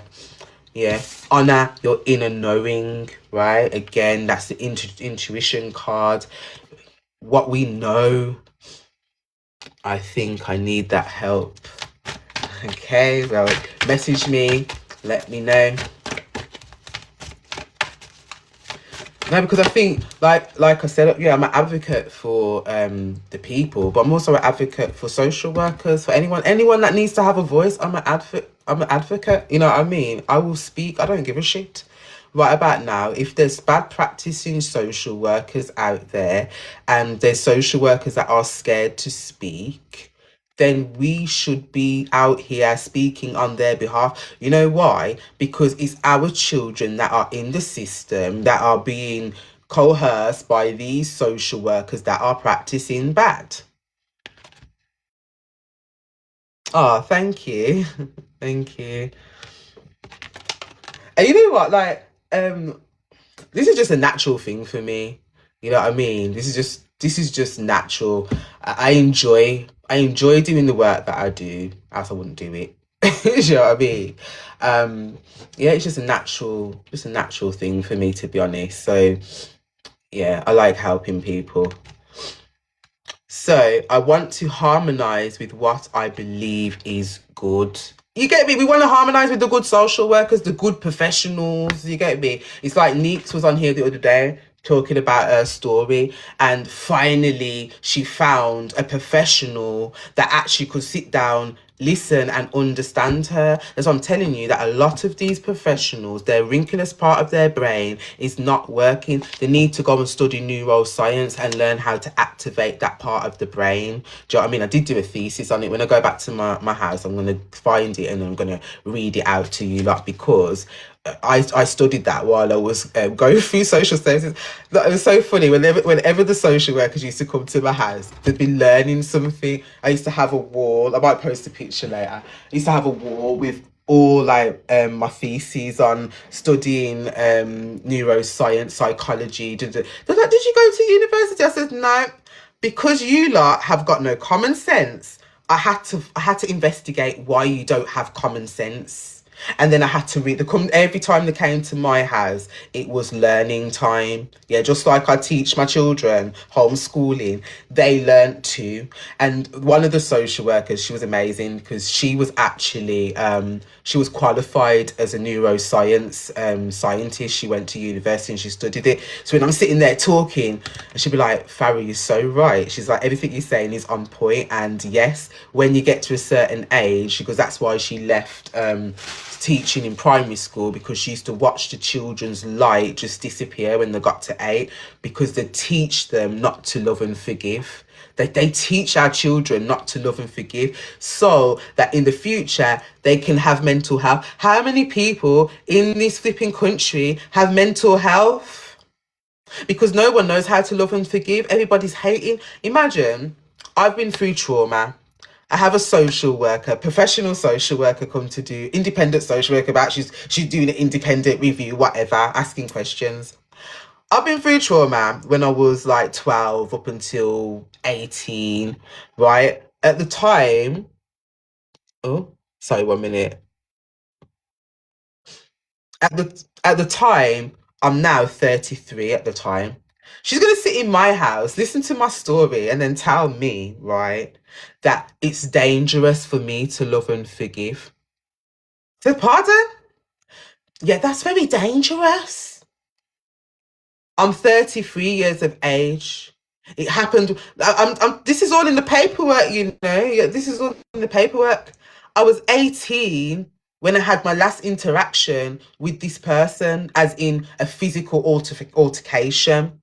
Yeah, honor your inner knowing, right? Again, that's the intuition card. What we know, I think I need that help. Okay, well, message me, let me know. No, because I think, like I said, yeah, I'm an advocate for the people, but I'm also an advocate for social workers, for anyone that needs to have a voice. I'm an advocate. I'm an advocate. You know what I mean? I will speak. I don't give a shit. Right about now, if there's bad practicing social workers out there, and there's social workers that are scared to speak, then we should be out here speaking on their behalf. You know why? Because it's our children that are in the system that are being coerced by these social workers that are practicing bad. Oh, thank you. Thank you. And you know what? This is just a natural thing for me. You know what I mean? This is just natural. I enjoy doing the work that I do, else I wouldn't do it. You know what I mean? Yeah, it's just a natural thing for me, to be honest. So yeah, I like helping people. So I want to harmonize with what I believe is good. You get me? We want to harmonize with the good social workers, the good professionals. You get me? It's like Neeks was on here the other day talking about her story, and finally she found a professional that actually could sit down, listen, and understand her. That's what I'm telling you, that a lot of these professionals, their wrinkliest part of their brain is not working. They need to go and study neuroscience and learn how to activate that part of the brain. Do you know what I mean? I did do a thesis on it. When I go back to my house, I'm going to find it and I'm going to read it out to you, like, because I studied that while I was going through social services. It was so funny. Whenever the social workers used to come to my house, they'd be learning something. I used to have a wall. I might post a picture later. I used to have a wall with all my theses on studying neuroscience, psychology. They're like, did you go to university? I said no, because you lot have got no common sense. I had to investigate why you don't have common sense. And then I had to read every time they came to my house, it was learning time. Yeah, just like I teach my children homeschooling, they learnt too. And one of the social workers, she was amazing, because she was actually she was qualified as a neuroscience scientist. She went to university and she studied it. So when I'm sitting there talking, and she'd be like, Farah, you're so right. She's like, everything you're saying is on point. And yes, when you get to a certain age, because that's why she left teaching in primary school, because she used to watch the children's light just disappear when they got to 8, because they teach them not to love and forgive. They teach our children not to love and forgive, so that in the future they can have mental health. How many people in this flipping country have mental health? Because no one knows how to love and forgive. Everybody's hating. Imagine, I've been through trauma. I have a social worker, professional social worker, come to do independent social worker, about she's doing an independent review, whatever, asking questions. I've been through trauma when I was like 12 up until 18, right? At the time, oh, sorry, 1 minute. At the time, I'm now 33 at the time. She's gonna sit in my house, listen to my story, and then tell me, right, that it's dangerous for me to love and forgive. So, pardon? Yeah, that's very dangerous. I'm 33 years of age. It happened. This is all in the paperwork, you know. Yeah, this is all in the paperwork. I was 18 when I had my last interaction with this person, as in a physical altercation.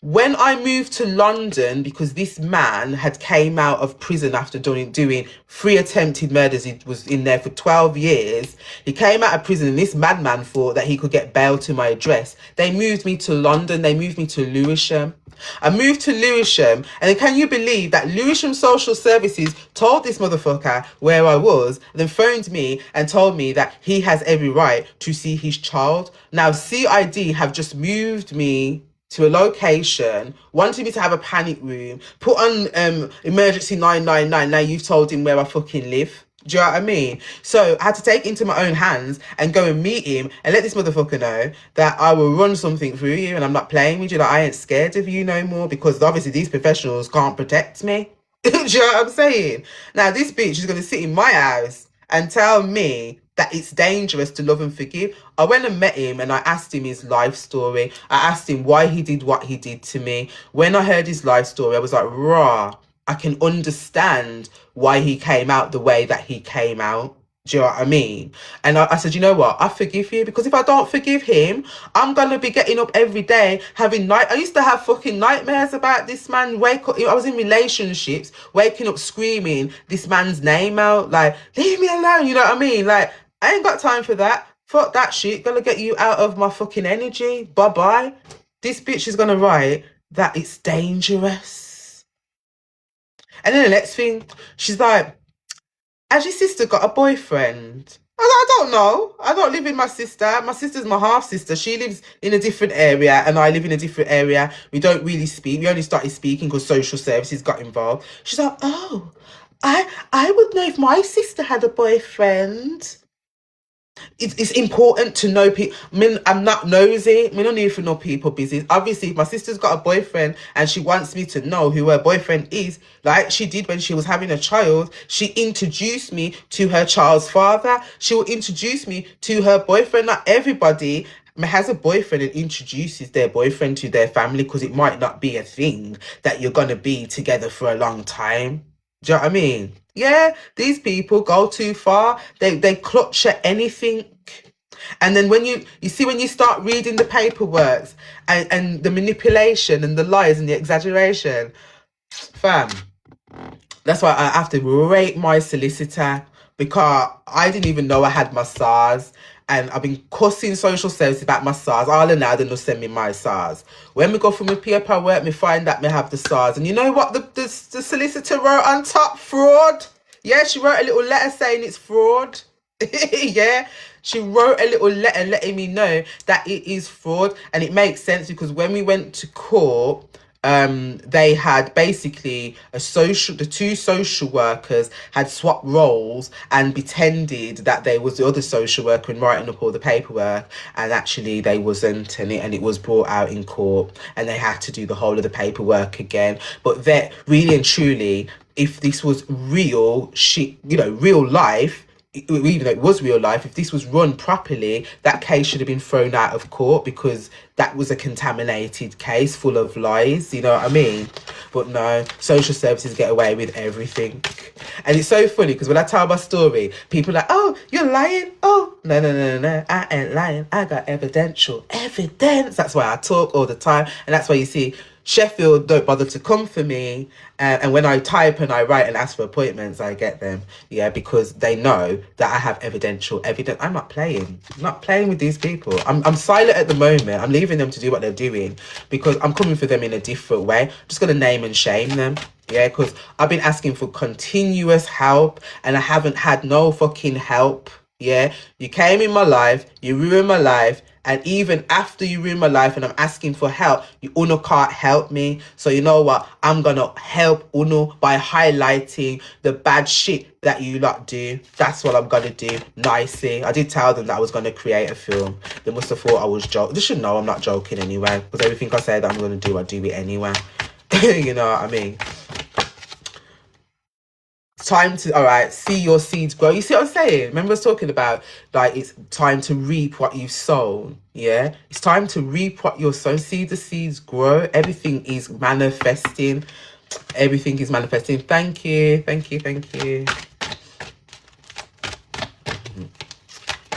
When I moved to London, because this man had came out of prison after doing 3 attempted murders, he was in there for 12 years. He came out of prison and this madman thought that he could get bail to my address. They moved me to London. They moved me to Lewisham. I moved to Lewisham, and can you believe that Lewisham Social Services told this motherfucker where I was, then phoned me and told me that he has every right to see his child. Now, CID have just moved me to a location, wanted me to have a panic room, put on emergency 999. Now you've told him where I fucking live. Do you know what I mean? So I had to take it into my own hands and go and meet him and let this motherfucker know that I will run something through you and I'm not playing with you. Like, I ain't scared of you no more, because obviously these professionals can't protect me. Do you know what I'm saying? Now this bitch is going to sit in my house and tell me that it's dangerous to love and forgive. I went and met him and I asked him his life story. I asked him why he did what he did to me. When I heard his life story, I was like, rah, I can understand why he came out the way that he came out. Do you know what I mean? And I said, you know what? I forgive you, because if I don't forgive him, I'm going to be getting up every day having I used to have fucking nightmares about this man. Wake up. I was in relationships, waking up screaming this man's name out. Like, leave me alone. You know what I mean? Like, I ain't got time for that. Fuck that shit. Gonna get you out of my fucking energy. Bye-bye. This bitch is gonna write that it's dangerous. And then the next thing, she's like, has your sister got a boyfriend? I don't know. I don't live with my sister. My sister's my half-sister. She lives in a different area and I live in a different area. We don't really speak. We only started speaking because social services got involved. She's like, oh, I would know if my sister had a boyfriend. It's important to know people. I mean, I'm not nosy. I don't need to know people business. Obviously, if my sister's got a boyfriend and she wants me to know who her boyfriend is, like she did when she was having a child, she introduced me to her child's father. She will introduce me to her boyfriend. Not everybody has a boyfriend and introduces their boyfriend to their family, because it might not be a thing that you're going to be together for a long time. Do you know what I mean? Yeah, these people go too far. They clutch at anything. And then when you see, when you start reading the paperwork and the manipulation and the lies and the exaggeration, fam, that's why I have to rate my solicitor, because I didn't even know I had my SARS. And I've been cussing social services about my SARS. All in now, they don't send me my SARS. When we go for my paperwork, me find that me have the SARS. And you know what the solicitor wrote on top? Fraud. Yeah, she wrote a little letter saying it's fraud. Yeah, she wrote a little letter letting me know that it is fraud. And it makes sense, because when we went to court, they had basically the two social workers had swapped roles and pretended that they was the other social worker and writing up all the paperwork, and actually they wasn't, and it was brought out in court and they had to do the whole of the paperwork again. But that really and truly, if this was real shit, real life, even though it was real life, if this was run properly, that case should have been thrown out of court, because that was a contaminated case full of lies. You know what I mean? But no, social services get away with everything. And it's so funny, because when I tell my story, people are like, oh, you're lying. Oh, no, I ain't lying. I got evidential evidence. That's why I talk all the time. And that's why you see Sheffield don't bother to come for me, and when I type and I write and ask for appointments, I get them. Yeah, because they know that I have evidential evidence. I'm not playing. I'm not playing with these people. I'm silent at the moment. I'm leaving them to do what they're doing, because I'm coming for them in a different way. I'm just going to name and shame them. Yeah, because I've been asking for continuous help and I haven't had no fucking help. Yeah, you came in my life, you ruined my life, and even after you ruin my life and I'm asking for help, you Uno can't help me. So you know what? I'm gonna help Uno by highlighting the bad shit that you lot do. That's what I'm gonna do. Nicely. I did tell them that I was gonna create a film. They must have thought I was joking. They should know I'm not joking anyway, because everything I say that I'm gonna do, I do it anyway. You know what I mean? Time to, all right, see your seeds grow. You see what I'm saying? Remember I was talking about, like, it's time to reap what you've sown. Yeah, it's time to reap what you've sown. See the seeds grow. Everything is manifesting. Everything is manifesting. Thank you.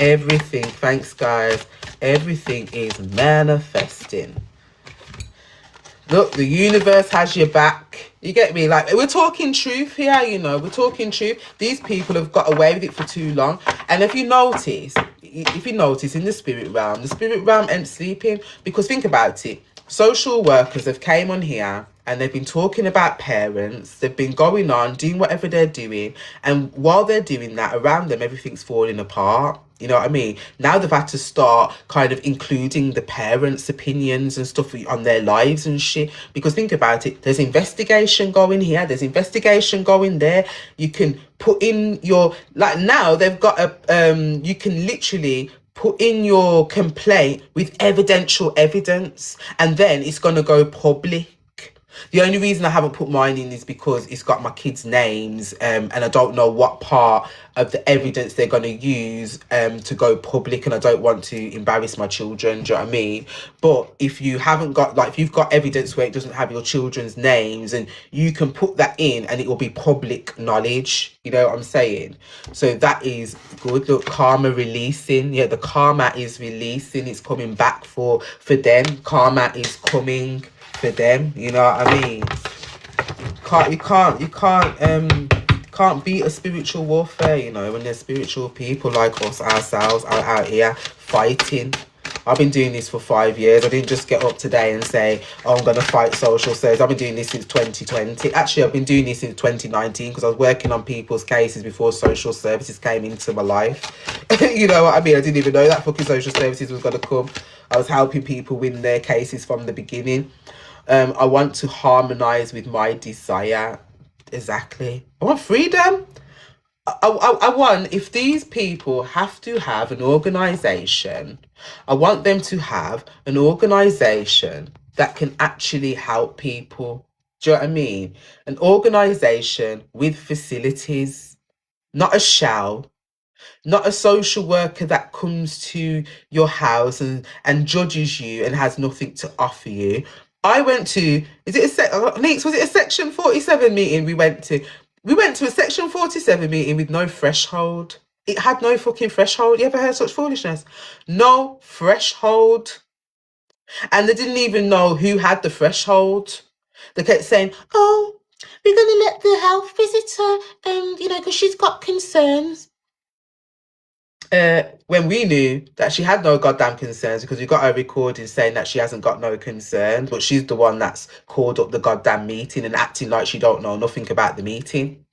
Everything, thanks guys, everything is manifesting. Look, the universe has your back. You get me? Like, we're talking truth here, you know. We're talking truth. These people have got away with it for too long. And if you notice in the spirit realm ain't sleeping. Because think about it. Social workers have came on here and they've been talking about parents. They've been going on, doing whatever they're doing. And while they're doing that, around them, everything's falling apart. You know what I mean? Now they've had to start kind of including the parents' opinions and stuff on their lives and shit. Because think about it, there's investigation going here, there's investigation going there. You can put in your, like now they've got you can literally put in your complaint with evidential evidence, and then it's going to go public. The only reason I haven't put mine in is because it's got my kids' names, and I don't know what part of the evidence they're going to use to go public, and I don't want to embarrass my children. Do you know what I mean? But if you haven't got, like, if you've got evidence where it doesn't have your children's names, and you can put that in and it will be public knowledge, you know what I'm saying? So that is good. Look, karma releasing. Yeah, the karma is releasing. It's coming back for them. Karma is coming for them, you know what I mean? You can't beat a spiritual warfare, you know, when there's spiritual people like us ourselves are out here fighting. I've been doing this for 5 years. I didn't just get up today and say, oh, I'm going to fight social service. I've been doing this since 2020. Actually, I've been doing this since 2019 because I was working on people's cases before social services came into my life. You know what I mean? I didn't even know that fucking social services was going to come. I was helping people win their cases from the beginning. I want to harmonize with my desire. Exactly. I want freedom. I want, if these people have to have an organization, I want them to have an organization that can actually help people. Do you know what I mean? An organization with facilities, not a shell, not a social worker that comes to your house and judges you and has nothing to offer you. I went to, was it a Section 47 meeting we went to? We went to a Section 47 meeting with no threshold. It had no fucking threshold. You ever heard such foolishness? No threshold. And they didn't even know who had the threshold. They kept saying, oh, we're going to let the health visitor, because she's got concerns. When we knew that she had no goddamn concerns, because we got her recording saying that she hasn't got no concerns, but she's the one that's called up the goddamn meeting and acting like she don't know nothing about the meeting.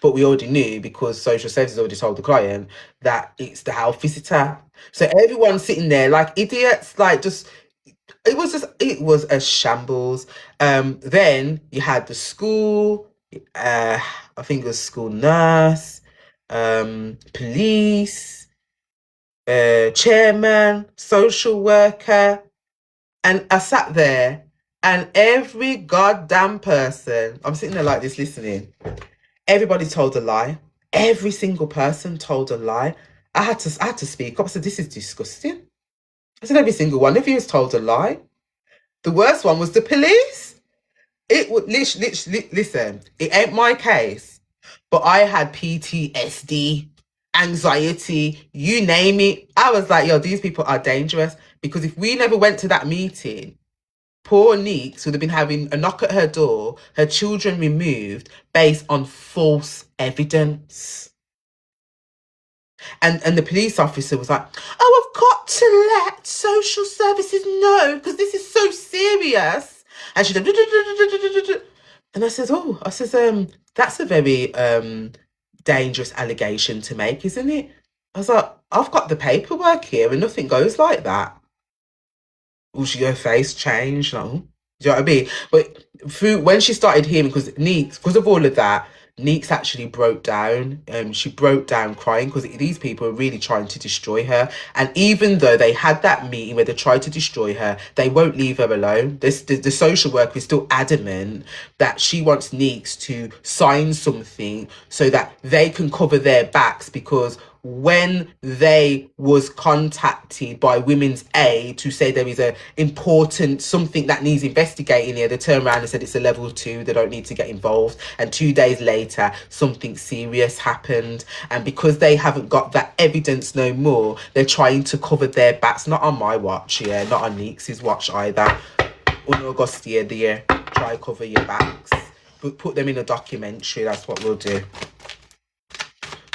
But we already knew, because social services already told the client that it's the health visitor. So everyone's sitting there like idiots, like it was a shambles. Then you had the school, I think it was school nurse, police, chairman, social worker, and I sat there, and every goddamn person, I'm sitting there like this listening, everybody told a lie. Every single person told a lie. I had to speak up. I said, this is disgusting. I said, every single one of you has told a lie. The worst one was the police. It would listen, it ain't my case, but I had PTSD, anxiety, you name it. I was like, yo, these people are dangerous, because if we never went to that meeting, poor Neeks would have been having a knock at her door, her children removed based on false evidence. And the police officer was like, oh, I've got to let social services know because this is so serious. And she did, and I says, that's a very dangerous allegation to make, isn't it? I was like, I've got the paperwork here and nothing goes like that. Her face changed, like, do you know what I mean? But when she started hearing, because of all of that, Neeks actually broke down. She broke down crying because these people are really trying to destroy her. And even though they had that meeting where they tried to destroy her, they won't leave her alone. The social worker is still adamant that she wants Neeks to sign something so that they can cover their backs, because when they was contacted by Women's Aid to say there is a important something that needs investigating here, they turned around and said it's a level 2, they don't need to get involved. And 2 days later, something serious happened. And because they haven't got that evidence no more, they're trying to cover their backs. Not on my watch, yeah, not on Neeks' watch either. August year, the year. Try cover your backs. But put them in a documentary. That's what we'll do.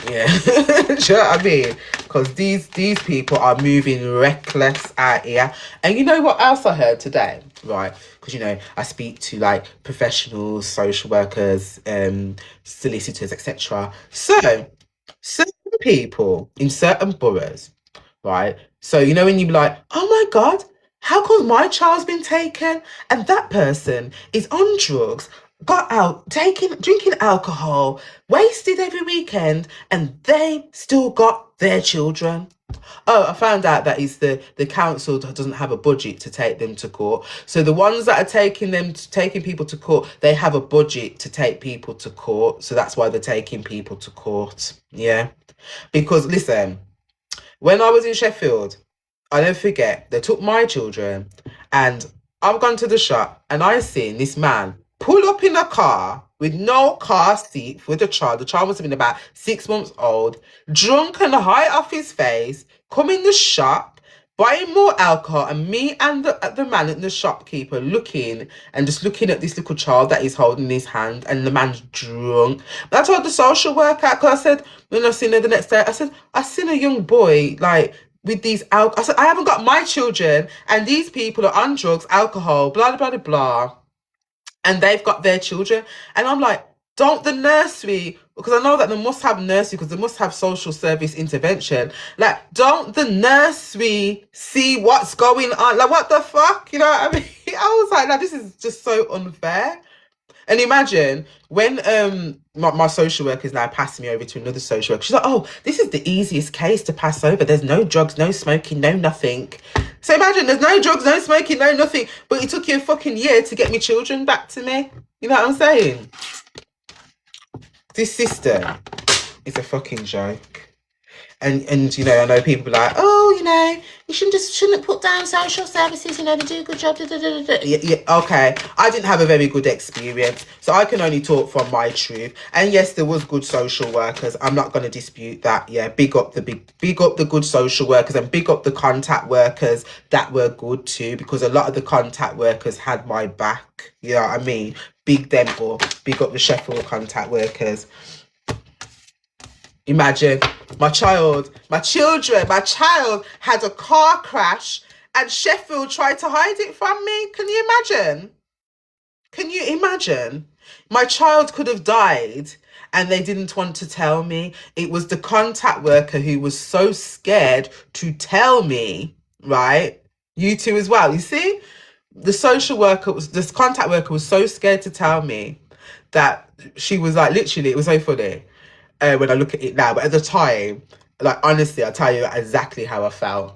Yeah. Do you know what I mean? Because these people are moving reckless out here. And you know what else I heard today? Right. Because, you know, I speak to like professionals, social workers, solicitors, etc. So certain people in certain boroughs, right? So, you know, when you be like, oh my God, how come my child's been taken and that person is on drugs, got out, drinking alcohol, wasted every weekend, and they still got their children? Oh, I found out that it's the council that doesn't have a budget to take them to court. So the ones that are taking people to court, they have a budget to take people to court. So that's why they're taking people to court. Yeah. Because listen, when I was in Sheffield, I don't forget, they took my children and I've gone to the shop and I seen this man pull up in a car with no car seat for the child. The child must have been about 6 months old, drunk and high off his face, come in the shop, buying more alcohol, and me and the man and the shopkeeper looking and just looking at this little child that he's holding in his hand, and the man's drunk. But I told the social worker, because I said, when I seen her the next day, I said, I seen a young boy, like, with these I said, I haven't got my children, and these people are on drugs, alcohol, blah, blah, blah, blah, and they've got their children. And I'm like, don't the nursery, because I know that they must have nursery, because they must have social service intervention. Like, don't the nursery see what's going on? Like, what the fuck? You know what I mean? I was like, this is just so unfair. And imagine when my social worker is now passing me over to another social worker. She's like, oh, this is the easiest case to pass over. There's no drugs, no smoking, no nothing. So imagine there's no drugs, no smoking, no nothing. But it took you a fucking year to get me children back to me. You know what I'm saying? This system is a fucking joke. And you know, I know people are like, oh, you know, you shouldn't put down social services, you know, they do a good job. Yeah, okay. I didn't have a very good experience, so I can only talk from my truth. And yes, there was good social workers. I'm not going to dispute that. Yeah, big up the good social workers, and big up the contact workers that were good too, because a lot of the contact workers had my back. You know what I mean? Big them up. Big up the Sheffield contact workers. Imagine my child had a car crash and Sheffield tried to hide it from me. Can you imagine? Can you imagine? My child could have died and they didn't want to tell me. It was the contact worker who was so scared to tell me, right? You two as well. You see? This contact worker was so scared to tell me that she was like, literally, it was so funny. When I look at it now, but at the time, like, honestly, I'll tell you exactly how I felt.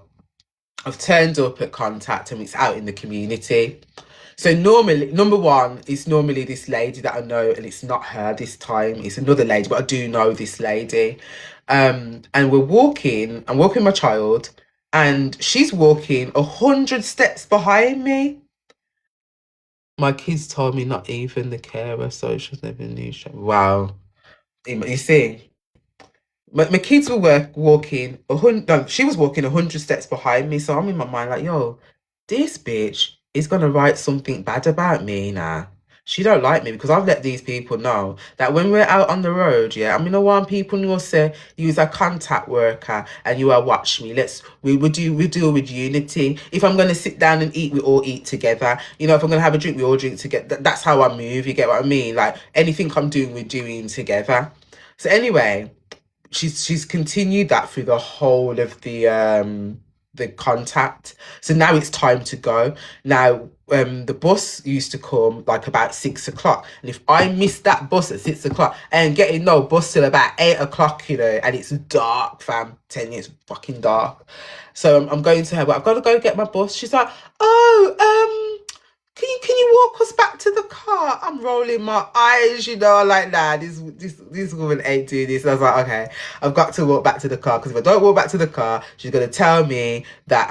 I've turned up at contact and it's out in the community. So normally, number one, it's normally this lady that I know, and it's not her this time. It's another lady, but I do know this lady. And I'm walking my child, and she's walking 100 steps behind me. My kids told me not even the carer, socials never knew. Wow. You see, my kids were walking 100. No, she was walking 100 steps behind me. So I'm in my mind like, yo, this bitch is gonna write something bad about me now. She don't like me because I've let these people know that when we're out on the road, yeah, I mean, I want people will say you's a contact worker and you are watch me. We deal with unity. If I'm gonna sit down and eat, we all eat together. You know, if I'm gonna have a drink, we all drink together. That's how I move. You get what I mean? Like, anything I'm doing, we're doing together. So anyway, she's continued that through the whole of the contact. So now it's time to go. Now the bus used to come like about 6 o'clock, and if I missed that bus at 6 o'clock, I ain't getting no bus till about 8 o'clock, you know, and it's dark, fam. 10 years fucking dark. So I'm going to her, but I've got to go get my bus. She's like, oh, can you walk us back to the car? I'm rolling my eyes, you know, like, nah, this woman ain't doing this. And I was like, okay, I've got to walk back to the car, because if I don't walk back to the car, she's gonna tell me that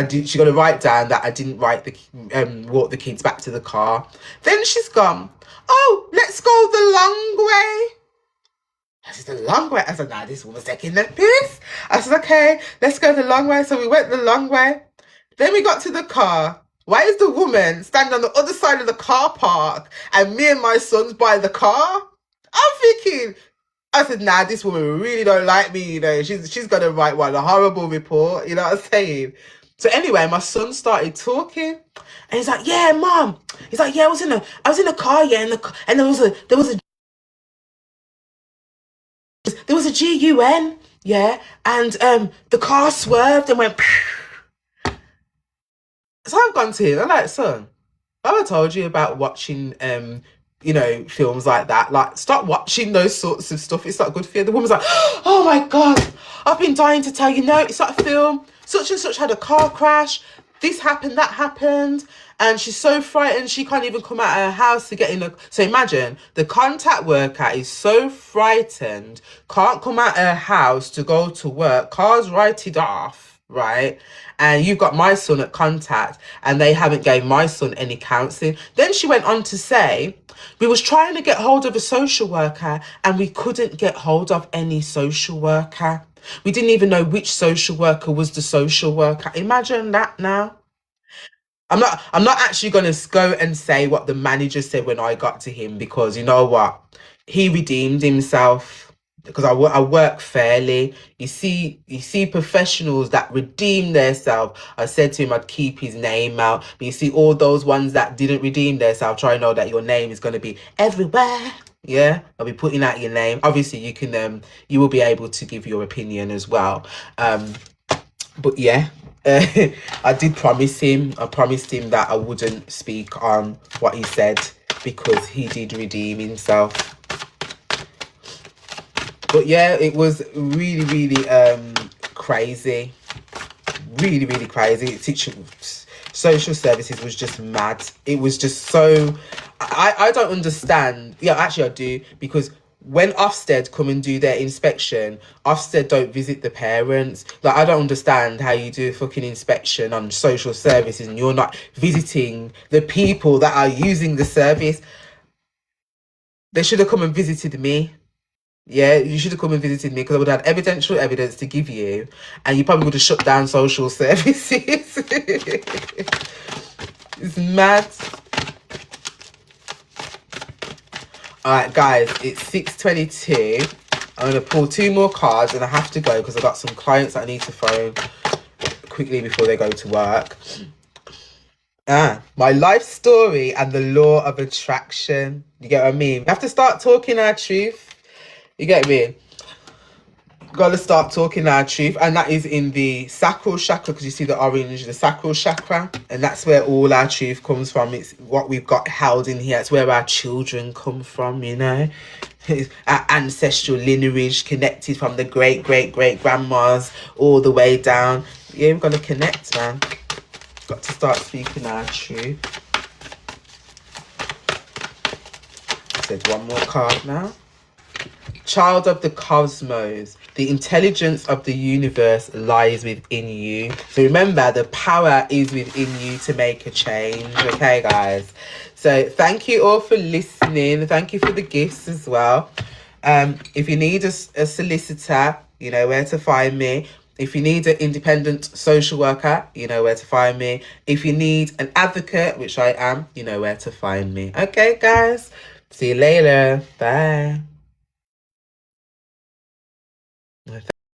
she's gonna write down that I didn't walk the kids back to the car. Then she's gone, oh, let's go the long way. I said, the long way? I said, nah, this woman's taking the piss. I said, okay, let's go the long way. So we went the long way. Then we got to the car. Why is the woman standing on the other side of the car park and me and my son's by the car? I'm thinking, I said, nah, this woman really don't like me, you know. She's gonna write a horrible report, you know what I'm saying? So anyway, my son started talking, and he's like, "Yeah, mom." He's like, "Yeah, I was in a car, yeah, and there was a GUN, yeah, and the car swerved and went." So I've gone to him. I'm like, "Son, I told you about watching films like that. Like, stop watching those sorts of stuff. It's not good for you." The woman's like, "Oh my god, I've been dying to tell you. No, it's not a film. Such and such had a car crash. This happened, that happened." And she's so frightened she can't even come out of her house to get in a. So imagine the contact worker is so frightened, can't come out of her house to go to work. Car's righted off, right? And you've got my son at contact, and they haven't gave my son any counselling. Then she went on to say, "We was trying to get hold of a social worker, and we couldn't get hold of any social worker. We didn't even know which social worker was the social worker." Imagine that now. I'm not actually gonna go and say what the manager said when I got to him, because you know what? He redeemed himself, because I work fairly. You see professionals that redeem themselves. I said to him I'd keep his name out. But you see all those ones that didn't redeem themselves, try to know that your name is gonna be everywhere. Yeah, I'll be putting out your name. Obviously you will be able to give your opinion as well. But yeah, I did promise him. I promised him that I wouldn't speak on what he said, because he did redeem himself. But yeah, it was really, really crazy. Really, really crazy. Social services was just mad. It was just so. I don't understand. Yeah, actually I do, because when Ofsted come and do their inspection, Ofsted don't visit the parents. Like, I don't understand how you do a fucking inspection on social services and you're not visiting the people that are using the service. They should have come and visited me. Yeah, you should have come and visited me, because I would have had evidential evidence to give you, and you probably would have shut down social services. It's mad. Alright guys, it's 6:22. I'm going to pull 2 more cards and I have to go, because I've got some clients that I need to phone quickly before they go to work. My life story and the law of attraction. You get what I mean? We have to start talking our truth. You get me? Gotta start talking our truth, and that is in the sacral chakra, because you see the orange, the sacral chakra, and that's where all our truth comes from. It's what we've got held in here. It's where our children come from, you know. Our ancestral lineage, connected from the great grandmas all the way down. Yeah, we've got to connect, man. Got to start speaking our truth. I said one more card now. Child of the cosmos, the intelligence of the universe lies within you. So remember, the power is within you to make a change. Okay, guys? So thank you all for listening. Thank you for the gifts as well. If you need a solicitor, you know where to find me. If you need an independent social worker, you know where to find me. If you need an advocate, which I am, you know where to find me. Okay, guys? See you later. Bye.